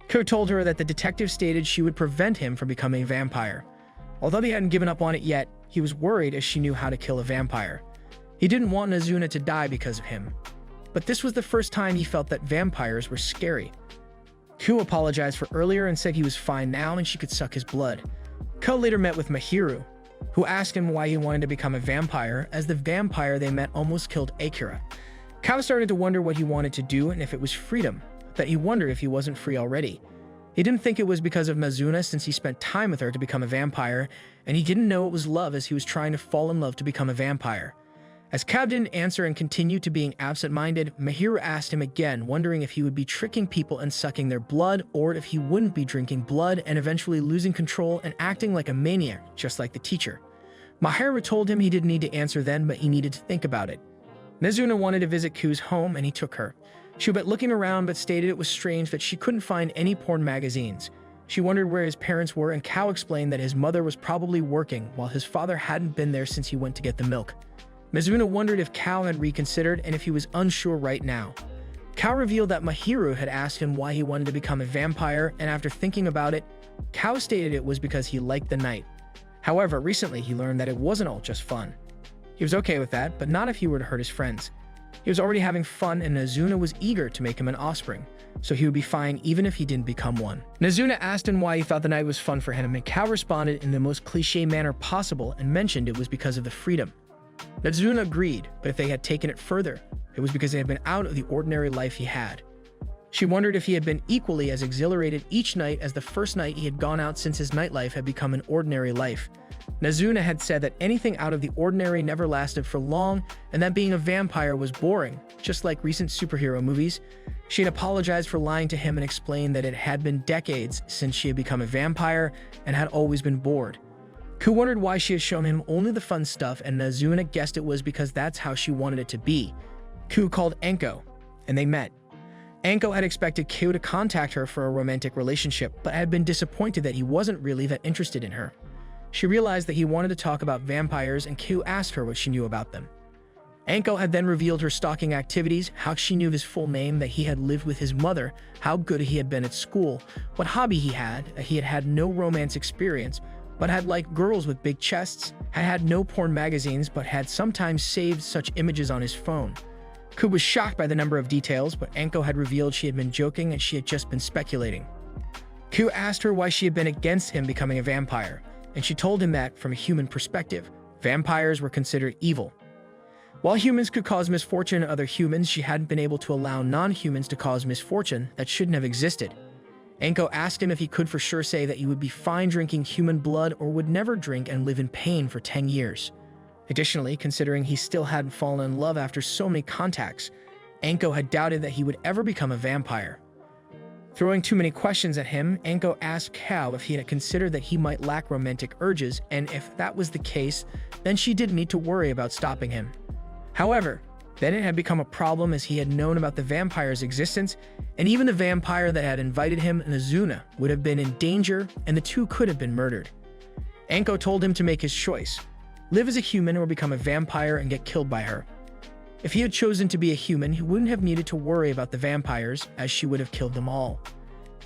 Q told her that the detective stated she would prevent him from becoming a vampire. Although he hadn't given up on it yet, he was worried as she knew how to kill a vampire. He didn't want Nazuna to die because of him. But this was the first time he felt that vampires were scary. Q apologized for earlier and said he was fine now and she could suck his blood. Q later met with Mahiru, who asked him why he wanted to become a vampire, as the vampire they met almost killed Akira. Q started to wonder what he wanted to do and if it was freedom, that he wondered if he wasn't free already. He didn't think it was because of Nazuna, since he spent time with her to become a vampire, and he didn't know it was love, as he was trying to fall in love to become a vampire. As Cab didn't answer and continued to being absent-minded, Mahiru asked him again, wondering if he would be tricking people and sucking their blood, or if he wouldn't be drinking blood and eventually losing control and acting like a maniac, just like the teacher. Mahiru told him he didn't need to answer then, but he needed to think about it. Nazuna wanted to visit Ku's home, and he took her. She went looking around, but stated it was strange that she couldn't find any porn magazines. She wondered where his parents were, and Kao explained that his mother was probably working, while his father hadn't been there since he went to get the milk. Mizuna wondered if Kao had reconsidered and if he was unsure right now. Kao revealed that Mahiru had asked him why he wanted to become a vampire, and after thinking about it, Kao stated it was because he liked the night. However, recently he learned that it wasn't all just fun. He was okay with that, but not if he were to hurt his friends. He was already having fun, and Nazuna was eager to make him an offspring, so he would be fine even if he didn't become one. Nazuna asked him why he thought the night was fun for him, and Kao responded in the most cliche manner possible and mentioned it was because of the freedom. Nazuna agreed, but if they had taken it further, it was because they had been out of the ordinary life he had. She wondered if he had been equally as exhilarated each night as the first night he had gone out since his nightlife had become an ordinary life. Nazuna had said that anything out of the ordinary never lasted for long, and that being a vampire was boring, just like recent superhero movies. She had apologized for lying to him and explained that it had been decades since she had become a vampire and had always been bored. Ku wondered why she had shown him only the fun stuff, and Nazuna guessed it was because that's how she wanted it to be. Ku called Anko, and they met. Anko had expected Ku to contact her for a romantic relationship, but had been disappointed that he wasn't really that interested in her. She realized that he wanted to talk about vampires, and Ku asked her what she knew about them. Anko had then revealed her stalking activities, how she knew his full name, that he had lived with his mother, how good he had been at school, what hobby he had, that he had had no romance experience, but had liked girls with big chests, had had no porn magazines, but had sometimes saved such images on his phone. Ku was shocked by the number of details, but Anko had revealed she had been joking and she had just been speculating. Ku asked her why she had been against him becoming a vampire, and she told him that, from a human perspective, vampires were considered evil. While humans could cause misfortune to other humans, she hadn't been able to allow non-humans to cause misfortune that shouldn't have existed. Anko asked him if he could for sure say that he would be fine drinking human blood or would never drink and live in pain for 10 years. Additionally, considering he still hadn't fallen in love after so many contacts, Anko had doubted that he would ever become a vampire. Throwing too many questions at him, Anko asked Kao if he had considered that he might lack romantic urges, and if that was the case, then she didn't need to worry about stopping him. However, then it had become a problem as he had known about the vampire's existence, and even the vampire that had invited him, Nazuna, would have been in danger, and the two could have been murdered. Anko told him to make his choice: live as a human or become a vampire and get killed by her. If he had chosen to be a human, he wouldn't have needed to worry about the vampires, as she would have killed them all.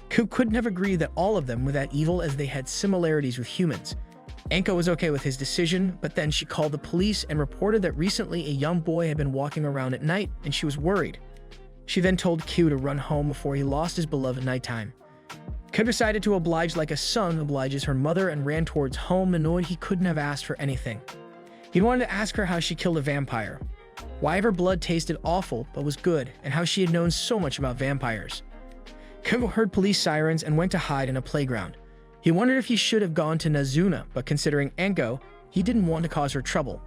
Ku couldn't have agreed that all of them were that evil, as they had similarities with humans. Anko was okay with his decision, but then she called the police and reported that recently a young boy had been walking around at night, and she was worried. She then told Ku to run home before he lost his beloved nighttime. Ku decided to oblige like a son obliges her mother and ran towards home, annoyed he couldn't have asked for anything. He wanted to ask her how she killed a vampire, why her blood tasted awful but was good, and how she had known so much about vampires. Ku heard police sirens and went to hide in a playground. He wondered if he should have gone to Nazuna, but considering Anko, he didn't want to cause her trouble.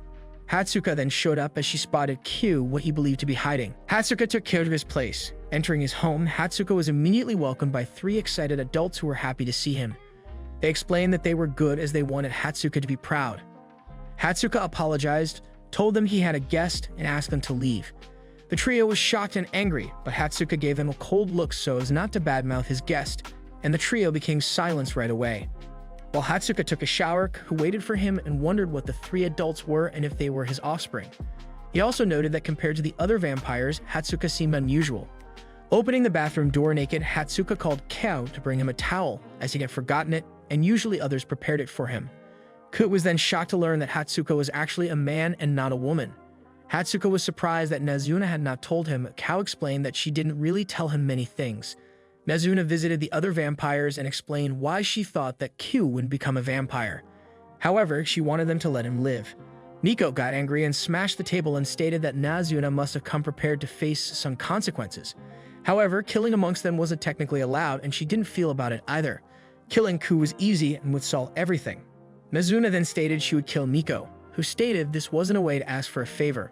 Hatsuka then showed up as she spotted Ku, what he believed to be hiding. Hatsuka took Ku to his place. Entering his home, Hatsuka was immediately welcomed by 3 excited adults who were happy to see him. They explained that they were good as they wanted Hatsuka to be proud. Hatsuka apologized, told them he had a guest, and asked them to leave. The trio was shocked and angry, but Hatsuka gave him a cold look so as not to badmouth his guest, and the trio became silenced right away. While Hatsuka took a shower, Ku waited for him and wondered what the 3 adults were and if they were his offspring. He also noted that compared to the other vampires, Hatsuka seemed unusual. Opening the bathroom door naked, Hatsuka called Kao to bring him a towel, as he had forgotten it, and usually others prepared it for him. Ku was then shocked to learn that Hatsuka was actually a man and not a woman. Hatsuka was surprised that Nazuna had not told him. Kao explained that she didn't really tell him many things. Nazuna visited the other vampires and explained why she thought that Ku would become a vampire. However, she wanted them to let him live. Nico got angry and smashed the table and stated that Nazuna must have come prepared to face some consequences. However, killing amongst them wasn't technically allowed, and she didn't feel about it either. Killing Ku was easy and would solve everything. Nazuna then stated she would kill Miko, who stated this wasn't a way to ask for a favor.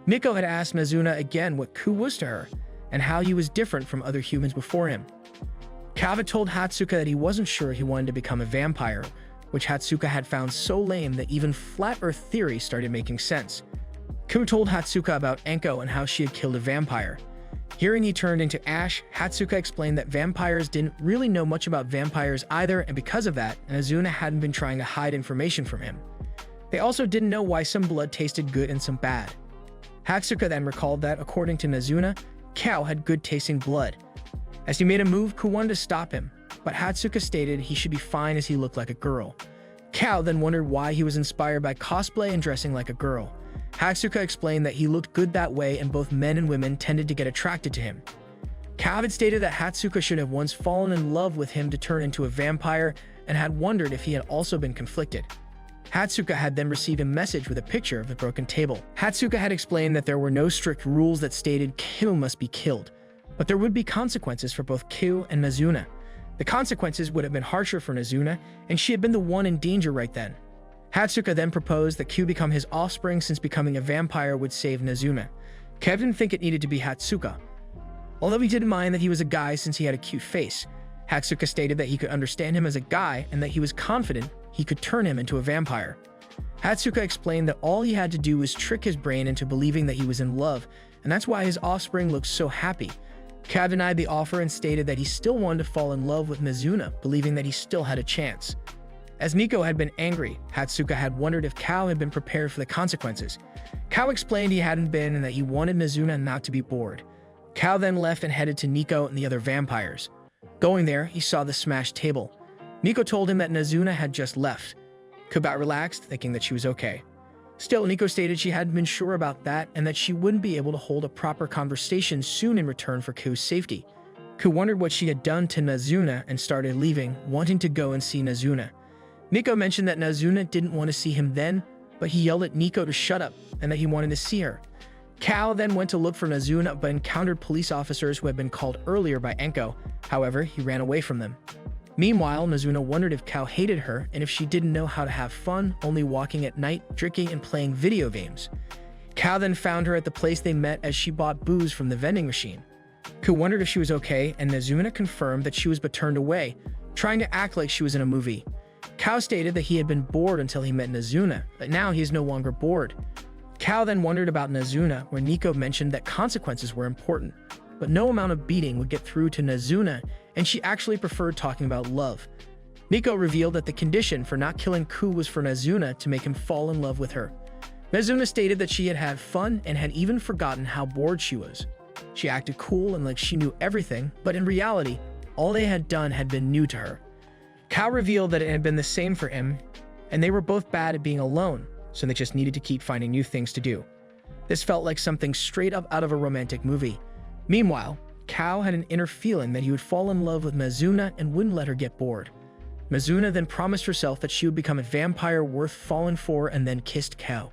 Miko had asked Nazuna again what Ku was to her, and how he was different from other humans before him. Kava told Hatsuka that he wasn't sure he wanted to become a vampire, which Hatsuka had found so lame that even flat Earth theory started making sense. Ku told Hatsuka about Enko and how she had killed a vampire. Hearing he turned into ash, Hatsuka explained that vampires didn't really know much about vampires either, and because of that, Nazuna hadn't been trying to hide information from him. They also didn't know why some blood tasted good and some bad. Hatsuka then recalled that, according to Nazuna, Kao had good-tasting blood. As he made a move, Ku wanted to stop him, but Hatsuka stated he should be fine as he looked like a girl. Kao then wondered why he was inspired by cosplay and dressing like a girl. Hatsuka explained that he looked good that way and both men and women tended to get attracted to him. Kao had stated that Hatsuka should have once fallen in love with him to turn into a vampire and had wondered if he had also been conflicted. Hatsuka had then received a message with a picture of the broken table. Hatsuka had explained that there were no strict rules that stated Ku must be killed, but there would be consequences for both Ku and Nazuna. The consequences would have been harsher for Nazuna, and she had been the one in danger right then. Hatsuka then proposed that Ku become his offspring since becoming a vampire would save Nazuna. Kev didn't think it needed to be Hatsuka, although he didn't mind that he was a guy since he had a cute face. Hatsuka stated that he could understand him as a guy and that he was confident he could turn him into a vampire. Hatsuka explained that all he had to do was trick his brain into believing that he was in love, and that's why his offspring looked so happy. Kav denied the offer and stated that he still wanted to fall in love with Nazuna, believing that he still had a chance. As Nico had been angry, Hatsuka had wondered if Kao had been prepared for the consequences. Kao explained he hadn't been and that he wanted Nazuna not to be bored. Kao then left and headed to Nico and the other vampires. Going there, he saw the smashed table. Nico told him that Nazuna had just left. Kubat relaxed, thinking that she was okay. Still, Nico stated she hadn't been sure about that and that she wouldn't be able to hold a proper conversation soon in return for Ku's safety. Ku wondered what she had done to Nazuna and started leaving, wanting to go and see Nazuna. Nico mentioned that Nazuna didn't want to see him then, but he yelled at Nico to shut up and that he wanted to see her. Kao then went to look for Nazuna but encountered police officers who had been called earlier by Enko. However, he ran away from them. Meanwhile, Nazuna wondered if Kao hated her and if she didn't know how to have fun, only walking at night, drinking, and playing video games. Kao then found her at the place they met as she bought booze from the vending machine. Ku wondered if she was okay, and Nazuna confirmed that she was but turned away, trying to act like she was in a movie. Kao stated that he had been bored until he met Nazuna, but now he is no longer bored. Kao then wondered about Nazuna, where Nico mentioned that consequences were important, but no amount of beating would get through to Nazuna, and she actually preferred talking about love. Nico revealed that the condition for not killing Ku was for Nazuna to make him fall in love with her. Nazuna stated that she had had fun and had even forgotten how bored she was. She acted cool and like she knew everything, but in reality, all they had done had been new to her. Kao revealed that it had been the same for him, and they were both bad at being alone, so they just needed to keep finding new things to do. This felt like something straight up out of a romantic movie. Meanwhile, Kao had an inner feeling that he would fall in love with Nazuna and wouldn't let her get bored. Nazuna then promised herself that she would become a vampire worth falling for and then kissed Kao.